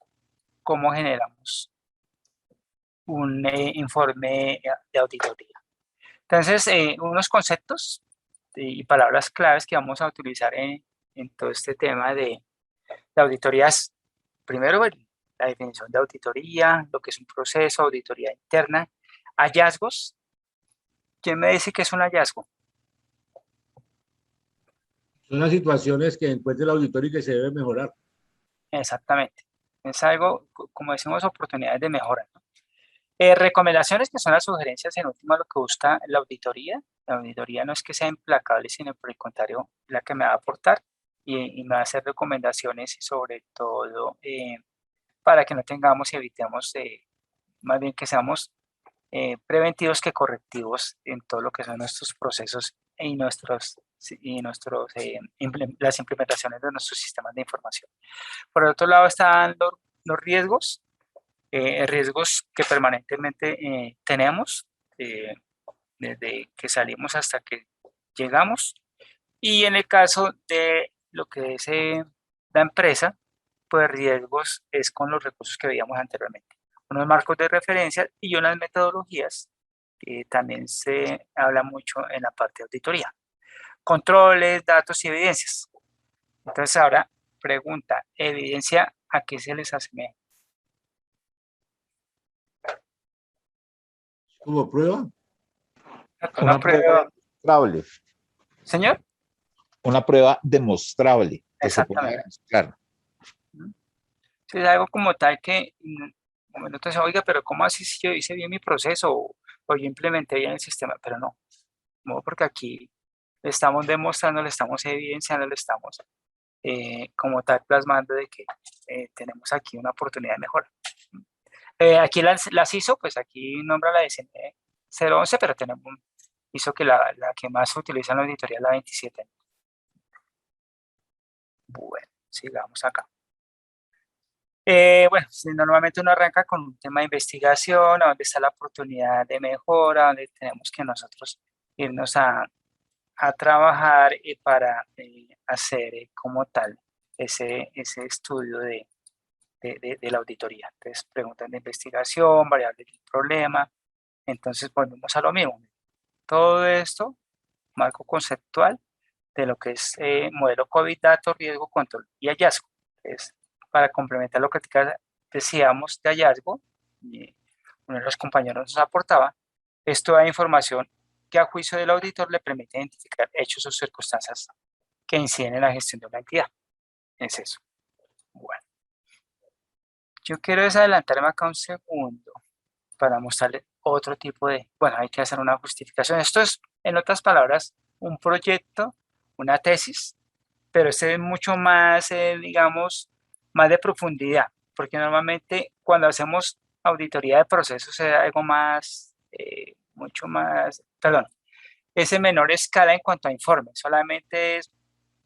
cómo generamos un informe de auditoría. Entonces, unos conceptos y palabras claves que vamos a utilizar en todo este tema de auditorías. Primero, la definición de auditoría, lo que es un proceso, auditoría interna, hallazgos. ¿Quién me dice que es un hallazgo? Son las situaciones que encuentra el auditor y que se debe mejorar. Exactamente. Es algo, como decimos, oportunidades de mejora, ¿no? Recomendaciones que son las sugerencias en última lo que busca la auditoría. La auditoría no es que sea implacable, sino por el contrario, la que me va a aportar y me va a hacer recomendaciones y sobre todo para que no tengamos y evitemos, más bien que seamos preventivos que correctivos en todo lo que son nuestros procesos y las implementaciones de nuestros sistemas de información. Por el otro lado están los riesgos que permanentemente tenemos desde que salimos hasta que llegamos. Y en el caso de lo que es la empresa, pues riesgos es con los recursos que veíamos anteriormente. Unos marcos de referencia y unas metodologías que también se habla mucho en la parte de auditoría. Controles, datos y evidencias. Entonces ahora pregunta, ¿evidencia a qué se les asemeja? Como prueba, Una prueba demostrable. Señor. Una prueba demostrable que se pueda demostrar. Sí, es algo como tal que un momento se oiga, pero ¿cómo así si yo hice bien mi proceso o yo implementé bien el sistema? Pero no, porque aquí le estamos demostrando, le estamos evidenciando, le estamos como tal plasmando de que tenemos aquí una oportunidad de mejora. Aquí las ISO, pues aquí nombra la DCN 011, pero tenemos ISO que la que más se utiliza en la auditoría es la 27. Bueno, sigamos acá. Bueno, si normalmente uno arranca con un tema de investigación, a dónde está la oportunidad de mejora, dónde tenemos que nosotros irnos a trabajar para hacer como tal ese estudio de la auditoría. Entonces, preguntas de investigación, variables del problema. Entonces, volvemos a lo mismo. Todo esto, marco conceptual de lo que es modelo COVID, datos, riesgo, control y hallazgo. Entonces, para complementar lo que decíamos de hallazgo, uno de los compañeros nos aportaba, esto da información que a juicio del auditor le permite identificar hechos o circunstancias que inciden en la gestión de una entidad. Es eso. Bueno, yo quiero desadelantarme acá un segundo para mostrarle otro tipo de, bueno, hay que hacer una justificación. Esto es, en otras palabras, un proyecto, una tesis, pero este es mucho más, digamos, más de profundidad, porque normalmente cuando hacemos auditoría de procesos es algo más, mucho más, perdón, es en menor escala en cuanto a informes, solamente es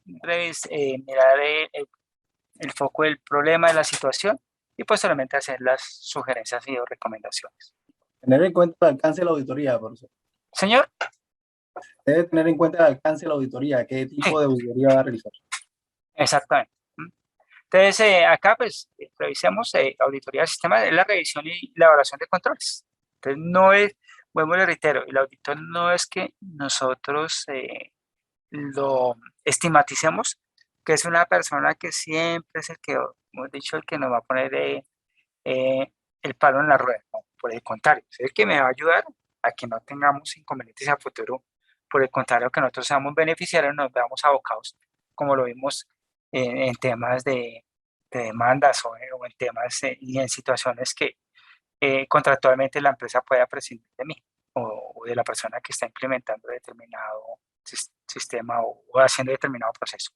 mirar el foco del problema, de la situación, y posteriormente hacer las sugerencias y recomendaciones. Tener en cuenta el alcance de la auditoría, profesor. Señor. Debe tener en cuenta el alcance de la auditoría, qué tipo de auditoría va a realizar. Exactamente. Entonces, acá pues revisemos auditoría de sistemas, es la revisión y la evaluación de controles. Entonces, no es, vuelvo y le reitero, el auditor no es que nosotros lo estigmaticemos, que es una persona que siempre es el que, hemos dicho, el que nos va a poner el palo en la rueda. No, por el contrario, es el que me va a ayudar a que no tengamos inconvenientes a futuro. Por el contrario, que nosotros seamos beneficiarios, nos veamos abocados, como lo vimos en temas de demandas o en temas y en situaciones que contractualmente la empresa pueda prescindir de mí o de la persona que está implementando determinado sistema o haciendo determinado proceso.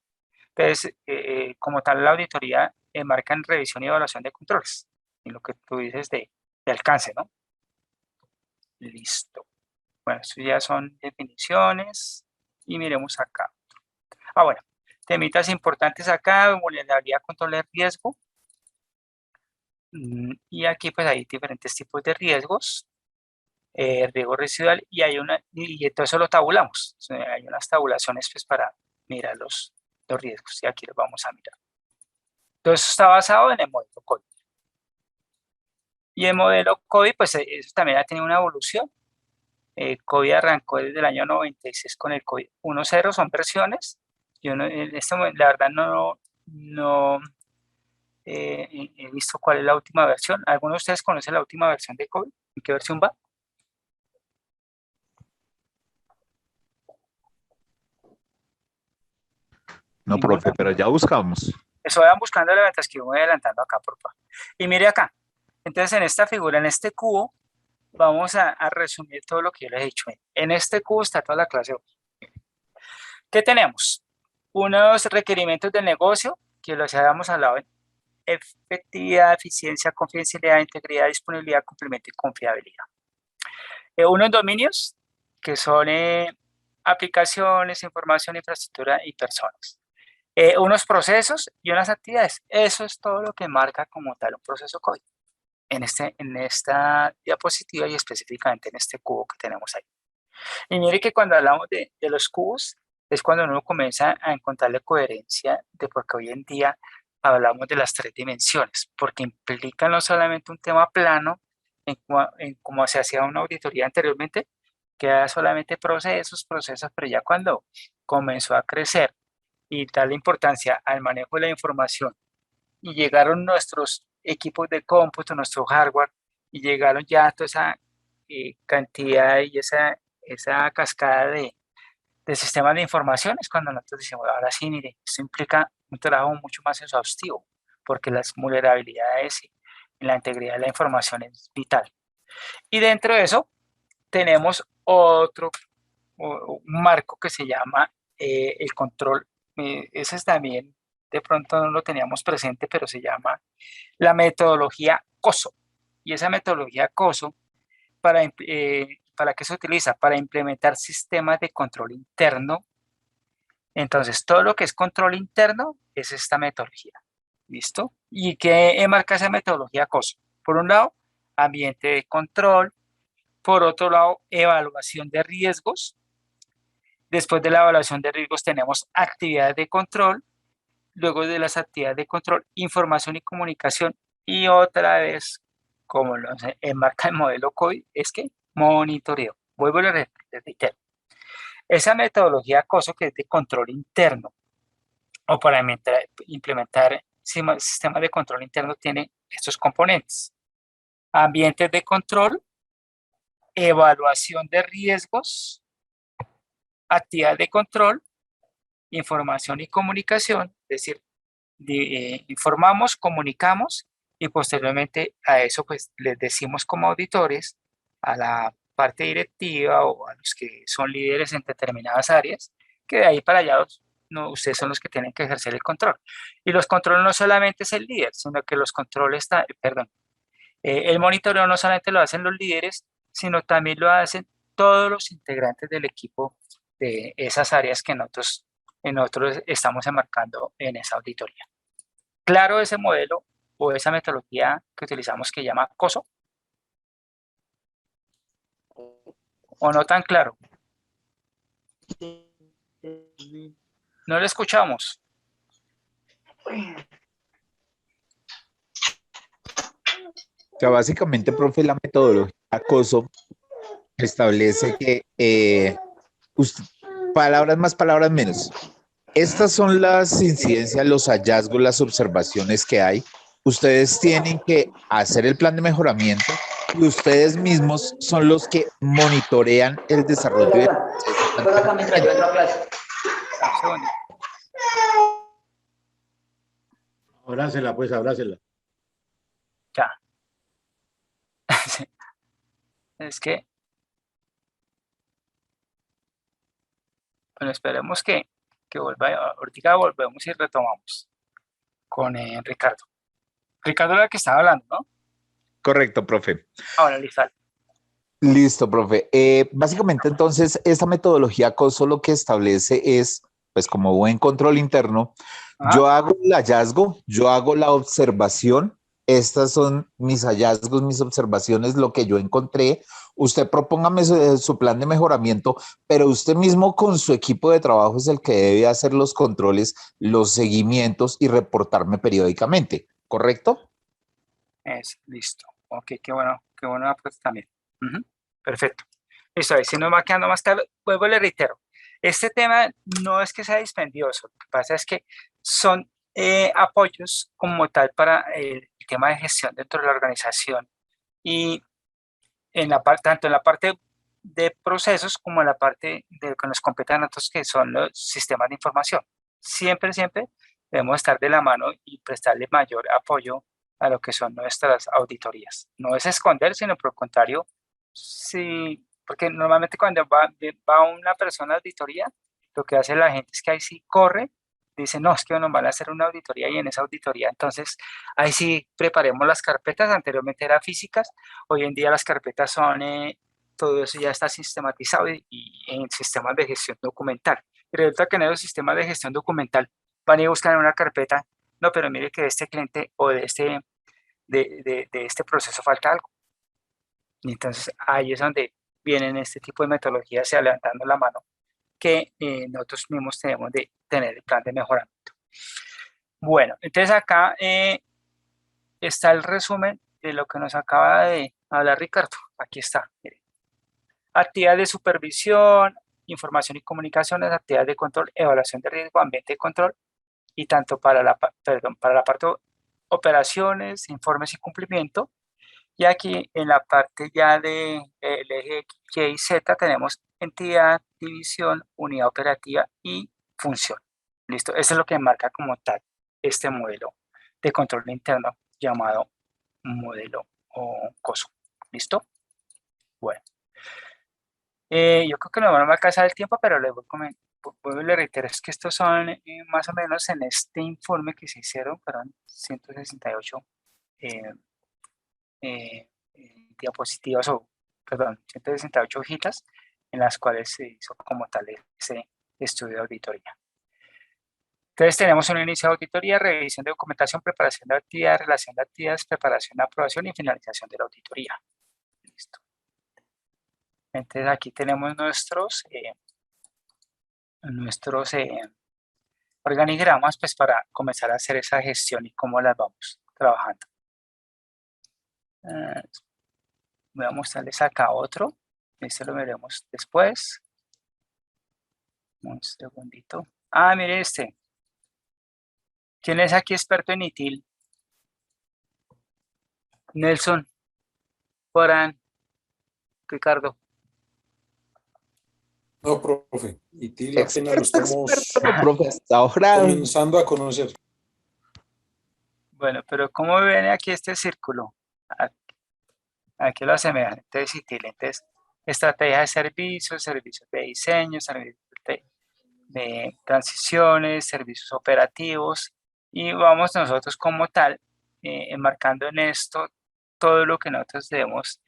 Entonces, como tal, la auditoría enmarca en revisión y evaluación de controles, y lo que tú dices de alcance, ¿no? Listo. Bueno, esto ya son definiciones y miremos acá. Bueno, temitas importantes acá, vulnerabilidad, control de riesgo. Y aquí pues hay diferentes tipos de riesgos, riesgo residual y todo eso lo tabulamos. O sea, hay unas tabulaciones pues para mirar los riesgos y aquí los vamos a mirar. Todo eso está basado en el modelo COVID. Y el modelo COVID pues eso también ha tenido una evolución. COVID arrancó desde el año 96 con el COVID 1.0, son versiones. Yo no, en este momento, la verdad no he visto cuál es la última versión. ¿Alguno de ustedes conoce la última versión de COVID? ¿En qué versión va? no, profe, pero ya buscamos. Eso vayan buscando mientras que yo voy adelantando acá, por favor. Y mire acá. Entonces, en esta figura, en este cubo, vamos a resumir todo lo que yo les he dicho. En este cubo está toda la clase. ¿Qué tenemos? Unos requerimientos del negocio, que los habíamos hablado en efectividad, eficiencia, confidencialidad, integridad, disponibilidad, cumplimiento y confiabilidad. Unos dominios, que son aplicaciones, información, infraestructura y personas. Unos procesos y unas actividades. Eso es todo lo que marca como tal un proceso COVID. En esta diapositiva y específicamente en este cubo que tenemos ahí. Y mire que cuando hablamos de los cubos, es cuando uno comienza a encontrarle coherencia de por qué hoy en día hablamos de las 3 dimensiones, porque implican no solamente un tema plano, en cómo se hacía una auditoría anteriormente, que era solamente procesos, pero ya cuando comenzó a crecer y darle importancia al manejo de la información y llegaron nuestros equipos de cómputo, nuestro hardware, y llegaron ya toda esa cantidad y esa cascada de sistemas de información, es cuando nosotros decimos, ahora sí, mire, esto implica un trabajo mucho más exhaustivo, porque las vulnerabilidades y la integridad de la información es vital. Y dentro de eso tenemos un marco que se llama el control. Ese es también, de pronto no lo teníamos presente, pero se llama la metodología COSO. Y esa metodología COSO, ¿para qué se utiliza? Para implementar sistemas de control interno. Entonces, todo lo que es control interno es esta metodología. ¿Listo? ¿Y qué marca esa metodología COSO? Por un lado, ambiente de control. Por otro lado, evaluación de riesgos. Después de la evaluación de riesgos tenemos actividades de control. Luego de las actividades de control, información y comunicación. Y otra vez, como lo enmarca el modelo COVID, es que monitoreo. Vuelvo a reiterar. Esa metodología COSO, que es de control interno, o para implementar sistemas de control interno, tiene estos componentes. Ambientes de control, evaluación de riesgos, actividad de control, información y comunicación, es decir, informamos, comunicamos y posteriormente a eso pues les decimos como auditores a la parte directiva o a los que son líderes en determinadas áreas, que de ahí para allá no, ustedes son los que tienen que ejercer el control. Y los controles no solamente es el líder, sino que los controles, el monitoreo no solamente lo hacen los líderes, sino también lo hacen todos los integrantes del equipo de esas áreas que nosotros estamos enmarcando en esa auditoría. ¿Claro ese modelo o esa metodología que utilizamos que llama COSO? ¿O no tan claro? No lo escuchamos. O sea, básicamente, profe, la metodología COSO establece que, palabras más, palabras menos. Estas son las incidencias, los hallazgos, las observaciones que hay. Ustedes tienen que hacer el plan de mejoramiento y ustedes mismos son los que monitorean el desarrollo del proceso. Abrázela, pues, abrázela. Ya. Es que, bueno, esperemos que vuelva. Ahorita volvemos y retomamos con Ricardo. Ricardo era el que estaba hablando, ¿no? Correcto, profe. Ahora, listo. Listo, profe. Básicamente, entonces, esta metodología COSO lo que establece es, pues como buen control interno, yo hago el hallazgo, yo hago la observación, estas son mis hallazgos, mis observaciones, lo que yo encontré. Usted propóngame su plan de mejoramiento, pero usted mismo con su equipo de trabajo es el que debe hacer los controles, los seguimientos y reportarme periódicamente, ¿correcto? Listo. Ok, qué bueno aporte también. Perfecto. Listo, ahí si nos va quedando más claro, vuelvo y le reitero. Este tema no es que sea dispendioso, lo que pasa es que son apoyos como tal para el tema de gestión dentro de la organización y tanto en la parte de procesos como en la parte de que nos competen a nosotros, que son los sistemas de información. siempre, siempre debemos estar de la mano y prestarle mayor apoyo a lo que son nuestras auditorías. No es esconder, sino por el contrario, sí, porque normalmente cuando va una persona a auditoría, lo que hace la gente es que ahí sí corre, dice, no, es que nos van a hacer una auditoría y en esa auditoría, entonces ahí sí preparemos las carpetas, anteriormente eran físicas, hoy en día las carpetas son, todo eso ya está sistematizado y en sistemas de gestión documental. Y resulta que en esos sistemas de gestión documental van y buscan en una carpeta, no, pero mire que de este cliente o de este proceso falta algo. Y entonces ahí es donde vienen este tipo de metodologías, se levantando la mano, que nosotros mismos tenemos de tener el plan de mejoramiento. Bueno, entonces acá está el resumen de lo que nos acaba de hablar Ricardo. Aquí está, miren. Actividades de supervisión, información y comunicaciones, actividades de control, evaluación de riesgo, ambiente de control, y tanto para la parte operaciones, informes y cumplimiento. Y aquí en la parte ya del eje X, Y, Z tenemos entidad, división, unidad operativa y función. ¿Listo? Eso es lo que marca como tal este modelo de control interno llamado modelo o COSO. ¿Listo? Bueno. Yo creo que no van a alcanzar el tiempo, pero les le reitero, es que estos son más o menos en este informe que se hicieron, fueron 168 diapositivas o, perdón, 168 hojitas en las cuales se hizo como tal ese estudio de auditoría. Entonces tenemos un inicio de auditoría, revisión de documentación, preparación de actividades, relación de actividades, preparación de aprobación y finalización de la auditoría. Listo. Entonces aquí tenemos nuestros organigramas pues para comenzar a hacer esa gestión y cómo las vamos trabajando. Voy a mostrarles acá otro. Este lo veremos después. Un segundito. Ah, mire este. ¿Quién es aquí experto en ITIL? Nelson, Juan, Ricardo. No, profe, ITIL apenas lo Experto, estamos profe, hasta ahora. comenzando a conocer. Bueno, pero ¿cómo ven aquí este círculo? Aquí lo asemejan. Entonces, ITIL, entonces, estrategia de servicios, servicios de diseño, servicios de transiciones, servicios operativos, y vamos nosotros como tal, enmarcando en esto todo lo que nosotros debemos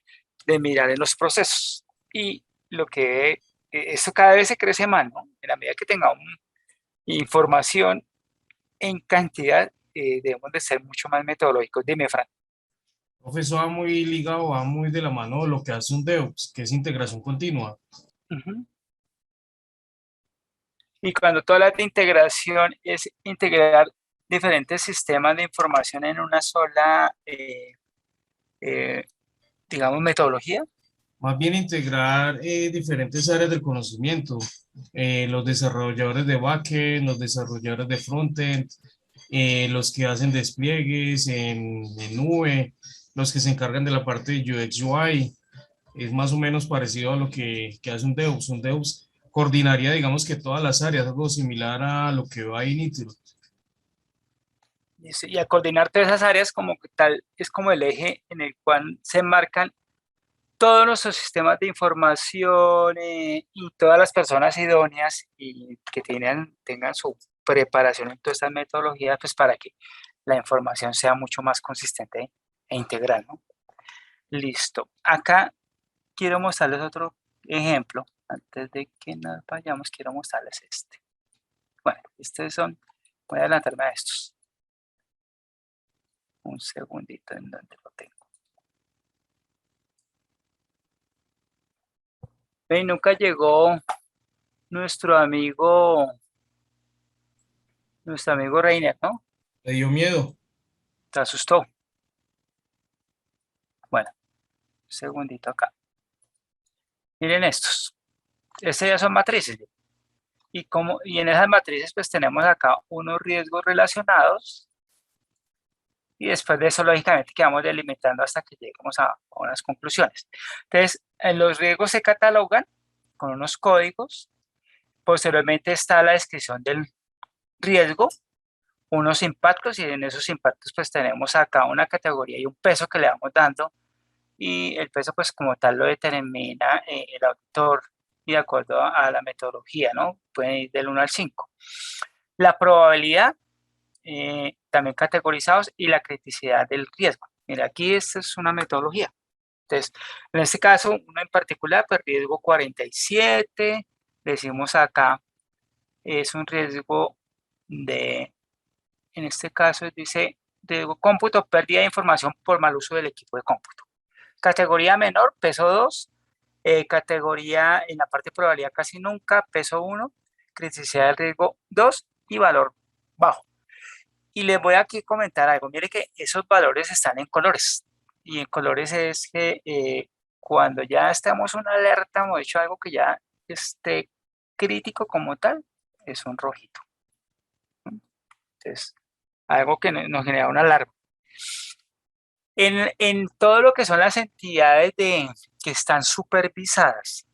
de mirar en los procesos. Y lo que esto cada vez se crece más, ¿no? En la medida que tengamos información en cantidad, debemos de ser mucho más metodológicos. Dime, Fran. Profe, eso va muy ligado, va muy de la mano de lo que hace un DevOps, que es integración continua. Uh-huh. Y cuando tú hablas de integración, es integrar diferentes sistemas de información en una sola, digamos, metodología. Más bien integrar diferentes áreas del conocimiento, los desarrolladores de backend, los desarrolladores de frontend, los que hacen despliegues en nube, los que se encargan de la parte de UX UI. Es más o menos parecido a lo que hace un DevOps. Un DevOps coordinaría, digamos que todas las áreas, algo similar a lo que va en Intel. Y a coordinar todas esas áreas como tal, es como el eje en el cual se marcan todos nuestros sistemas de información y todas las personas idóneas y que tengan su preparación en todas estas metodologías, pues para que la información sea mucho más consistente e integral, ¿no? Listo. Acá quiero mostrarles otro ejemplo. Antes de que nos vayamos, quiero mostrarles este. Bueno, voy a adelantarme a estos. Un segundito en donde lo tengo. Y nunca llegó nuestro amigo Reiner, ¿no? ¿Le dio miedo? ¿Te asustó? Bueno, un segundito acá. Miren estos. Estas ya son matrices. Y en esas matrices pues tenemos acá unos riesgos relacionados. Y después de eso, lógicamente, que vamos delimitando hasta que lleguemos a unas conclusiones. Entonces, los riesgos se catalogan con unos códigos. Posteriormente está la descripción riesgo, unos impactos, y en esos impactos pues tenemos acá una categoría y un peso que le vamos dando, y el peso pues como tal lo determina el auditor y de acuerdo a la metodología, ¿no? Pueden ir del 1 al 5. La probabilidad, también categorizados, y la criticidad del riesgo. Mira, aquí esta es una metodología. Entonces, en este caso, uno en particular, pues riesgo 47, decimos acá, es un riesgo de, en este caso dice, riesgo cómputo, pérdida de información por mal uso del equipo de cómputo. Categoría menor, peso 2, categoría en la parte de probabilidad casi nunca, peso 1, criticidad del riesgo 2 y valor bajo. Y les voy aquí a comentar algo. Mire que esos valores están en colores. Y en colores es que cuando ya estamos en una alerta, hemos hecho algo que ya esté crítico como tal, es un rojito. Entonces, algo que nos genera una alarma. En todo lo que son las entidades que están supervisadas,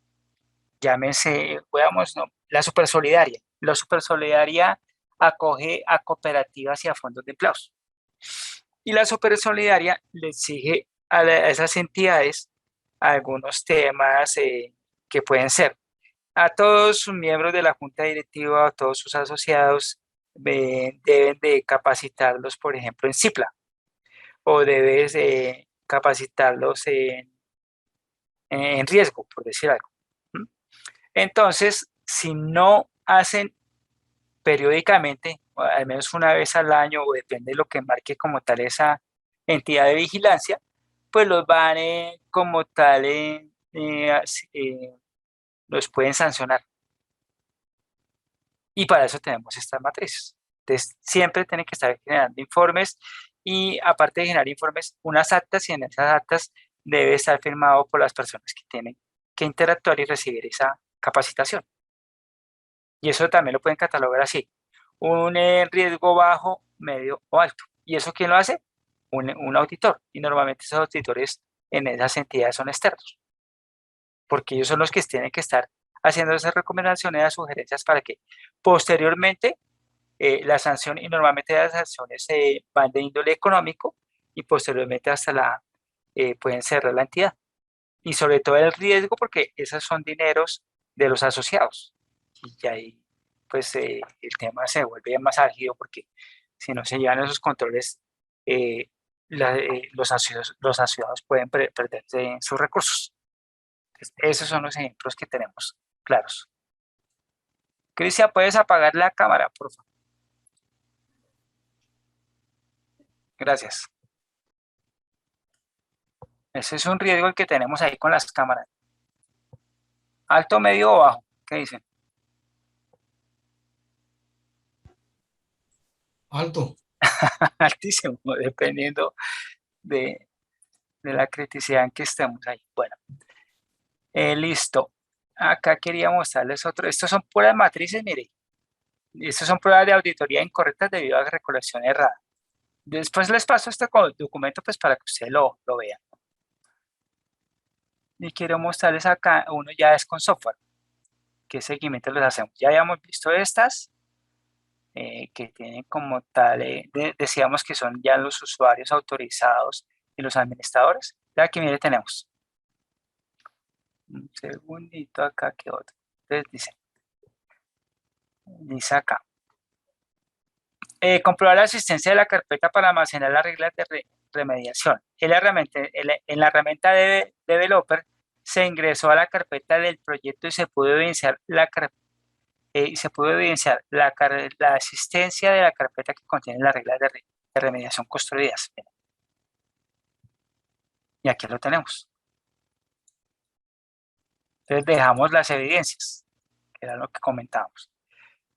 llámese, veamos, no, la Supersolidaria. La Supersolidaria acoge a cooperativas y a fondos de empleados. Y la Supersolidaria le exige a esas entidades algunos temas que pueden ser a todos sus miembros de la junta directiva, a todos sus asociados, deben de capacitarlos, por ejemplo, en CIPLA, o debes capacitarlos en riesgo, por decir algo. ¿Mm? Entonces, si no hacen periódicamente, o al menos una vez al año, o depende de lo que marque como tal esa entidad de vigilancia, pues los van como tal, los pueden sancionar. Y para eso tenemos estas matrices. Entonces, siempre tienen que estar generando informes, y aparte de generar informes, unas actas, y en esas actas debe estar firmado por las personas que tienen que interactuar y recibir esa capacitación. Y eso también lo pueden catalogar así: un riesgo bajo, medio o alto. ¿Y eso quién lo hace? Un auditor. Y normalmente esos auditores en esas entidades son externos, porque ellos son los que tienen que estar haciendo esas recomendaciones, esas sugerencias, para que posteriormente la sanción, y normalmente las sanciones van de índole económico, y posteriormente hasta pueden cerrar la entidad. Y sobre todo el riesgo, porque esos son dineros de los asociados. Y ahí, pues, el tema se vuelve más álgido, porque si no se llevan esos controles, los asociados pueden perderse sus recursos. Entonces, esos son los ejemplos que tenemos claros. Cristian, ¿puedes apagar la cámara, por favor? Gracias. Ese es un riesgo el que tenemos ahí con las cámaras. ¿Alto, medio o bajo? ¿Qué dicen? Alto. Altísimo, dependiendo de la criticidad en que estemos ahí. Bueno, listo. Acá quería mostrarles otro. Estos son puras matrices, mire. Estas son pruebas de auditoría incorrectas debido a recolección errada. Después les paso este documento pues para que ustedes lo vean. Y quiero mostrarles acá, uno ya es con software. ¿Qué seguimiento les hacemos? Ya habíamos visto estas, que tienen como tal, decíamos que son ya los usuarios autorizados y los administradores. Ya aquí, mire, tenemos. Un segundito acá, que otro. Entonces dice acá. Comprobar la existencia de la carpeta para almacenar las reglas de remediación. En la herramienta de Developer se ingresó a la carpeta del proyecto, y se pudo evidenciar la existencia de la carpeta que contiene las reglas de remediación construidas. Y aquí lo tenemos. Entonces dejamos las evidencias, que era lo que comentábamos.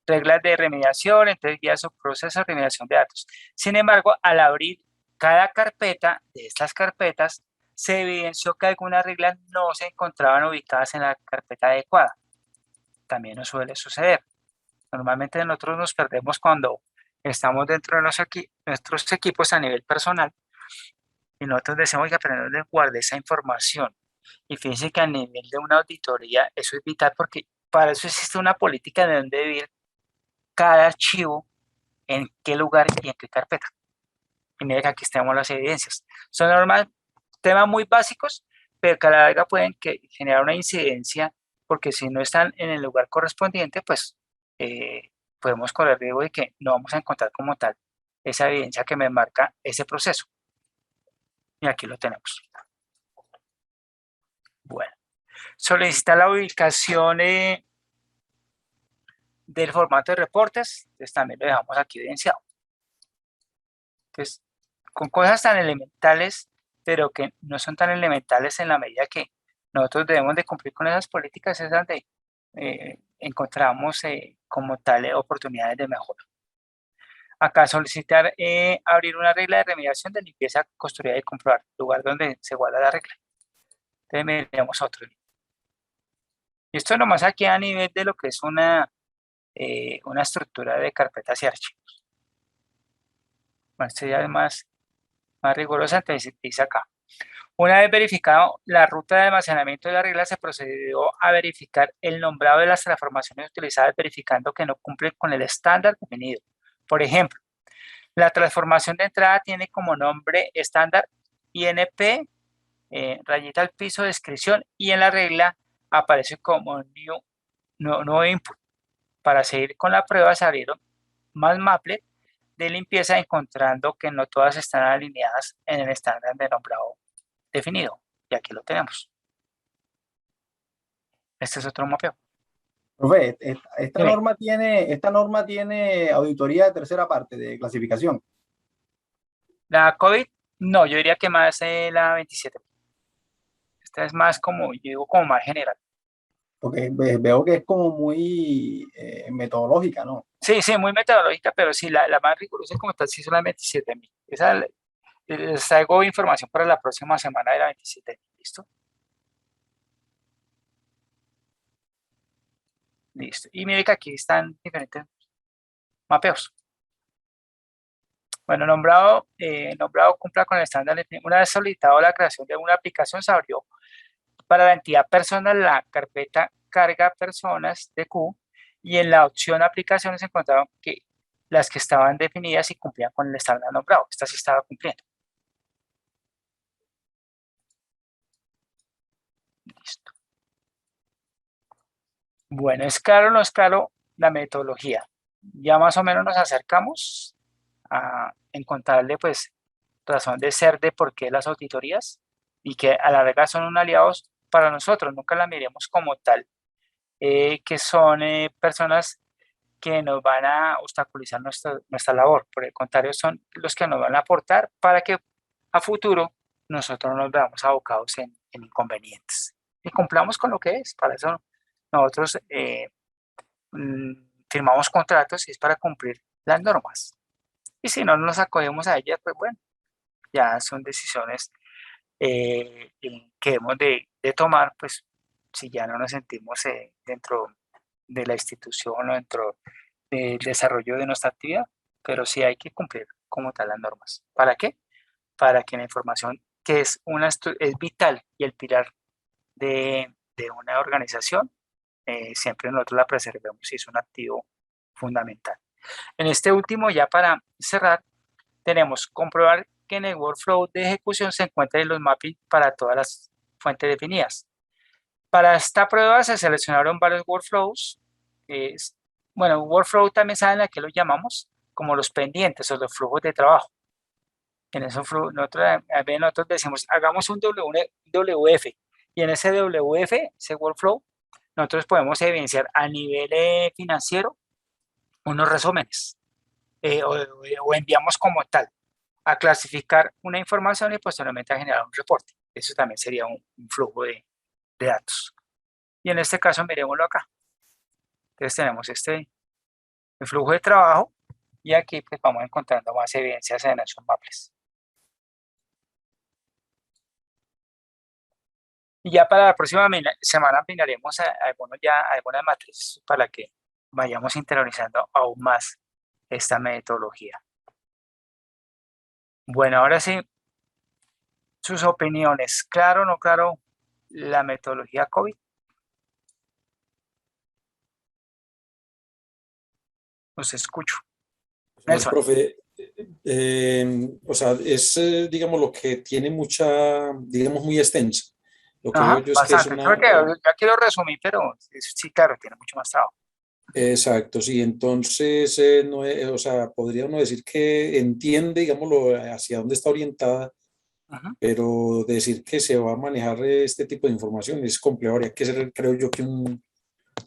Reglas de remediación, entonces guías o procesos de remediación de datos. Sin embargo, al abrir cada carpeta de estas carpetas, se evidenció que algunas reglas no se encontraban ubicadas en la carpeta adecuada. También nos suele suceder. Normalmente nosotros nos perdemos cuando estamos dentro de nuestros equipos a nivel personal, y nosotros decimos que aprender a guardar esa información. Y fíjense que a nivel de una auditoría eso es vital, porque para eso existe una política de dónde debe ir cada archivo en qué lugar y en qué carpeta. Y mire que aquí tenemos las evidencias. Son normal, temas muy básicos, pero que a la larga pueden generar una incidencia, porque si no están en el lugar correspondiente, pues podemos correr el riesgo de que no vamos a encontrar como tal esa evidencia que me marca ese proceso. Y aquí lo tenemos. Bueno, solicita la ubicación del formato de reportes, entonces también lo dejamos aquí evidenciado. Entonces, con cosas tan elementales, pero que no son tan elementales en la medida que nosotros debemos de cumplir con esas políticas, es donde encontramos como tal oportunidades de mejora. Acá solicitar abrir una regla de remediación de limpieza, costuría y comprobar, lugar donde se guarda la regla. Entonces miremos a otro. Y esto nomás aquí a nivel de lo que es una estructura de carpetas y archivos. Bueno, esto ya es más rigurosa, entonces dice acá. Una vez verificado la ruta de almacenamiento de la regla, se procedió a verificar el nombrado de las transformaciones utilizadas, verificando que no cumplen con el estándar definido. Por ejemplo, la transformación de entrada tiene como nombre estándar INP, rayita al piso, descripción, y en la regla aparece como no input. Para seguir con la prueba se abrieron más mapplet de limpieza, encontrando que no todas están alineadas en el estándar de nombrado definido. Y aquí lo tenemos. Este es otro mapeo. Profe, esta Dime. norma tiene auditoría de tercera parte de clasificación. La COVID, no, yo diría que más la 27. Esta es más como, yo digo como más general. Porque veo que es como muy metodológica, ¿no? Sí, sí, muy metodológica, pero sí, la más rigurosa como tal, sí son las 27.000. Esa, les traigo información para la próxima semana de la 27.000, ¿listo? Listo. Y mire que aquí están diferentes mapeos. Bueno, nombrado cumpla con el estándar. Una vez solicitado la creación de una aplicación, se abrió para la entidad personal la carpeta carga personas de Q, y en la opción aplicaciones encontraron que las que estaban definidas y cumplían con el estándar nombrado. Esta sí estaba cumpliendo. Listo. Bueno, ¿es claro o no es claro la metodología? Ya más o menos nos acercamos a encontrarle pues razón de ser de por qué las auditorías, y que a la larga son un aliados para nosotros. Nunca la miremos como tal, que son personas que nos van a obstaculizar nuestra labor. Por el contrario, son los que nos van a aportar para que a futuro nosotros no nos veamos abocados en inconvenientes y cumplamos con lo que es. Para eso nosotros firmamos contratos, y es para cumplir las normas. Y si no nos acogemos a ellas, pues bueno, ya son decisiones que hemos de tomar, pues si ya no nos sentimos dentro de la institución o dentro del desarrollo de nuestra actividad, pero sí hay que cumplir como tal las normas. ¿Para qué? Para que la información, que es vital y el pilar de una organización, siempre nosotros la preservemos, y es un activo fundamental. En este último, ya para cerrar, tenemos comprobar que en el workflow de ejecución se encuentran los mappings para todas las fuentes definidas. Para esta prueba se seleccionaron varios workflows. Bueno, workflow también saben a qué lo llamamos, como los pendientes o los flujos de trabajo. En esos flujos, nosotros decimos, hagamos un WF, y en ese WF, ese workflow, nosotros podemos evidenciar a nivel financiero unos resúmenes, o enviamos como tal a clasificar una información y posteriormente a generar un reporte. Eso también sería un flujo de datos. Y en este caso, miremoslo acá. Entonces tenemos el flujo de trabajo, y aquí pues vamos encontrando más evidencias en esos mappings. Y ya para la próxima semana miraremos algunas matrices para que vayamos interiorizando aún más esta metodología. Bueno, ahora sí, sus opiniones. ¿Claro o no claro la metodología COVID? Los escucho. A ver, Nelson. profe, o sea, es, digamos, lo que tiene mucha, digamos, muy extensa. Lo que veo Ajá, yo es que es bastante. Creo una, que ya quiero resumir, pero sí, claro, tiene mucho más trabajo. exacto, sí, entonces, no o sea, podría uno decir que entiende, digámoslo, hacia dónde está orientada, Ujú. pero decir que se va a manejar este tipo de información es complejo. Habría que hacer, creo yo, que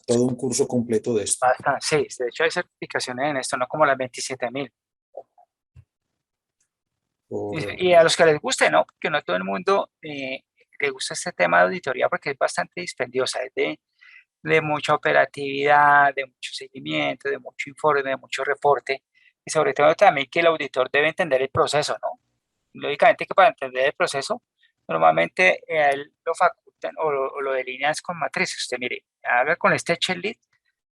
todo un curso completo de esto. Bastante, sí, de hecho hay certificaciones en esto, no como las 27.000. Y Correcto. a los que les guste, ¿no? Porque no a todo el mundo le gusta este tema de auditoría porque es bastante dispendiosa, es de mucha operatividad, de mucho seguimiento, de mucho informe, de mucho reporte, y sobre todo también que el auditor debe entender el proceso, ¿no? Lógicamente que para entender el proceso, normalmente a él lo facultan o lo delinean con matrices. Usted mire, haga con este checklist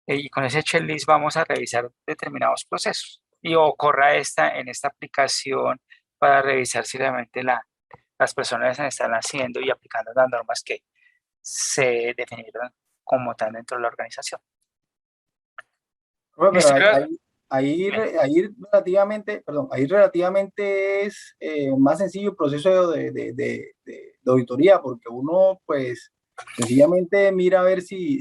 y con ese checklist vamos a revisar determinados procesos. Y o corra en esta aplicación para revisar si realmente las personas están haciendo y aplicando las normas que se definieron como tal dentro de la organización. Bueno, pero Listo, bien. ahí relativamente, perdón, ahí relativamente es más sencillo el proceso de auditoría, porque uno, pues, sencillamente mira a ver si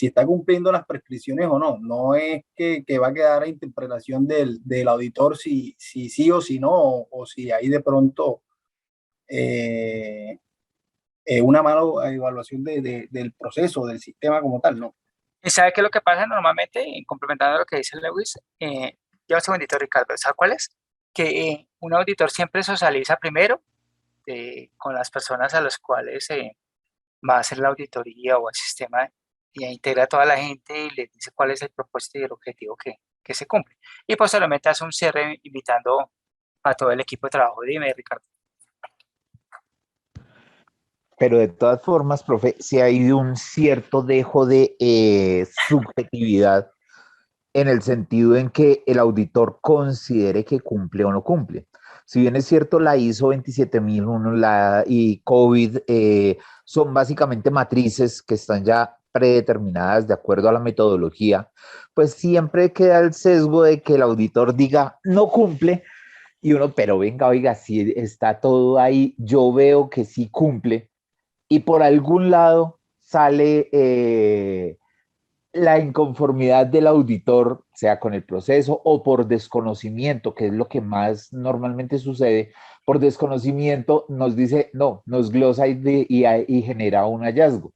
está cumpliendo las prescripciones o no. No es que va a quedar a interpretación del auditor si sí o si no, o si ahí de pronto eh, una mala evaluación del proceso, del sistema como tal, ¿no? ¿Y sabe qué es lo que pasa normalmente? Complementando lo que dice Lewis, ya un segundito, Ricardo, ¿sabe cuál es? Que un auditor siempre socializa primero con las personas a las cuales va a hacer la auditoría o el sistema y integra a toda la gente y les dice cuál es el propósito y el objetivo que se cumple. Y posteriormente hace un cierre invitando a todo el equipo de trabajo. Dime, Ricardo. Pero de todas formas, profe, si hay un cierto dejo de subjetividad en el sentido en que el auditor considere que cumple o no cumple. Si bien es cierto, la ISO 27001 y COVID son básicamente matrices que están ya predeterminadas de acuerdo a la metodología, pues siempre queda el sesgo de que el auditor diga no cumple y uno, pero venga, oiga, si está todo ahí, yo veo que sí cumple y por algún lado sale la inconformidad del auditor, sea con el proceso o por desconocimiento, que es lo que más normalmente sucede, por desconocimiento nos dice, no, nos glosa y genera un hallazgo.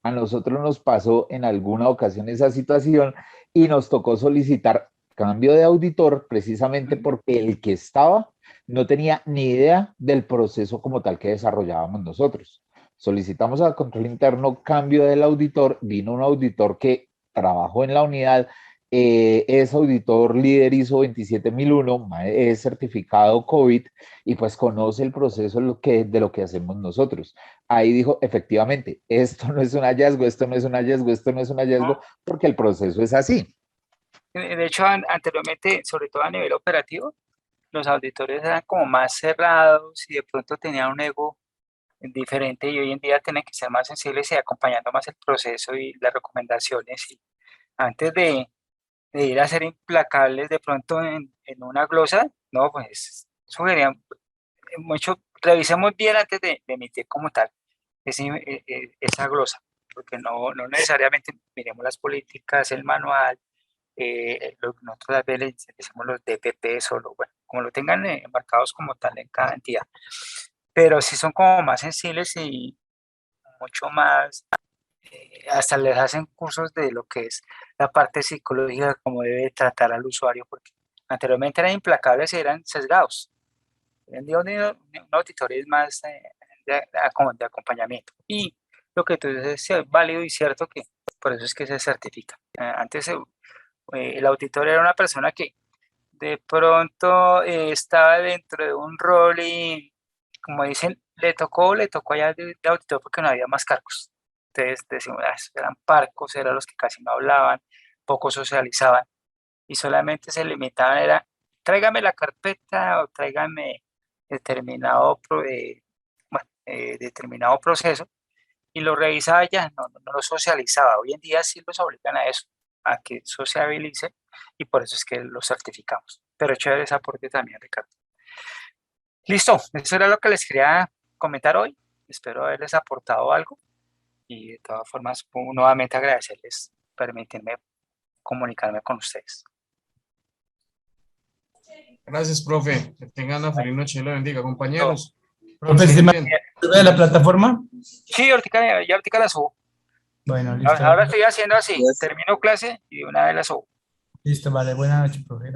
A nosotros nos pasó en alguna ocasión esa situación y nos tocó solicitar cambio de auditor precisamente porque el que estaba no tenía ni idea del proceso como tal que desarrollábamos nosotros. Solicitamos al control interno cambio del auditor, vino un auditor que trabajó en la unidad, es auditor líder ISO 27001, es certificado COVID y pues conoce el proceso de lo que hacemos nosotros. Ahí dijo, efectivamente, esto no es un hallazgo, esto no es un hallazgo, esto no es un hallazgo, ¿No? porque el proceso es así. De hecho, anteriormente, sobre todo a nivel operativo, los auditores eran como más cerrados y de pronto tenían un ego diferente y hoy en día tienen que ser más sensibles y acompañando más el proceso y las recomendaciones. Y antes de ir a ser implacables de pronto en una glosa, no, pues sugerían mucho, revisemos bien antes de emitir como tal esa glosa, porque no necesariamente miremos las políticas, el manual, nosotros a veces decimos los DPP solo, bueno, como lo tengan marcados como tal en cada entidad, pero sí son como más sensibles y mucho más, hasta les hacen cursos de lo que es la parte psicológica, cómo debe tratar al usuario, porque anteriormente eran implacables y eran sesgados. Hoy en día un auditorio es más de acompañamiento. Y lo que tú dices es válido y cierto que por eso es que se certifica. Antes el auditor era una persona que de pronto estaba dentro de un rol y, como dicen, le tocó allá de auditor porque no había más cargos. Entonces decimos, esos eran parcos, eran los que casi no hablaban, poco socializaban y solamente se limitaban, era, tráigame la carpeta o tráigame determinado proceso y lo revisaba ya, no lo socializaba. Hoy en día sí los obligan a eso. a que sociabilice y por eso es que lo certificamos. Pero chévere ese aporte también, Ricardo. Listo, eso era lo que les quería comentar hoy. Espero haberles aportado algo y de todas formas, nuevamente agradecerles permitirme comunicarme con ustedes. Gracias, profe. Que tengan una feliz noche. Dios le bendiga, compañeros. Profe, Sí, ¿sí me bien. de la plataforma? Sí, ahorita la subo. Bueno, listo. Ahora estoy haciendo así, termino clase y de una vez la subo. Listo, vale. Buenas noches, profe.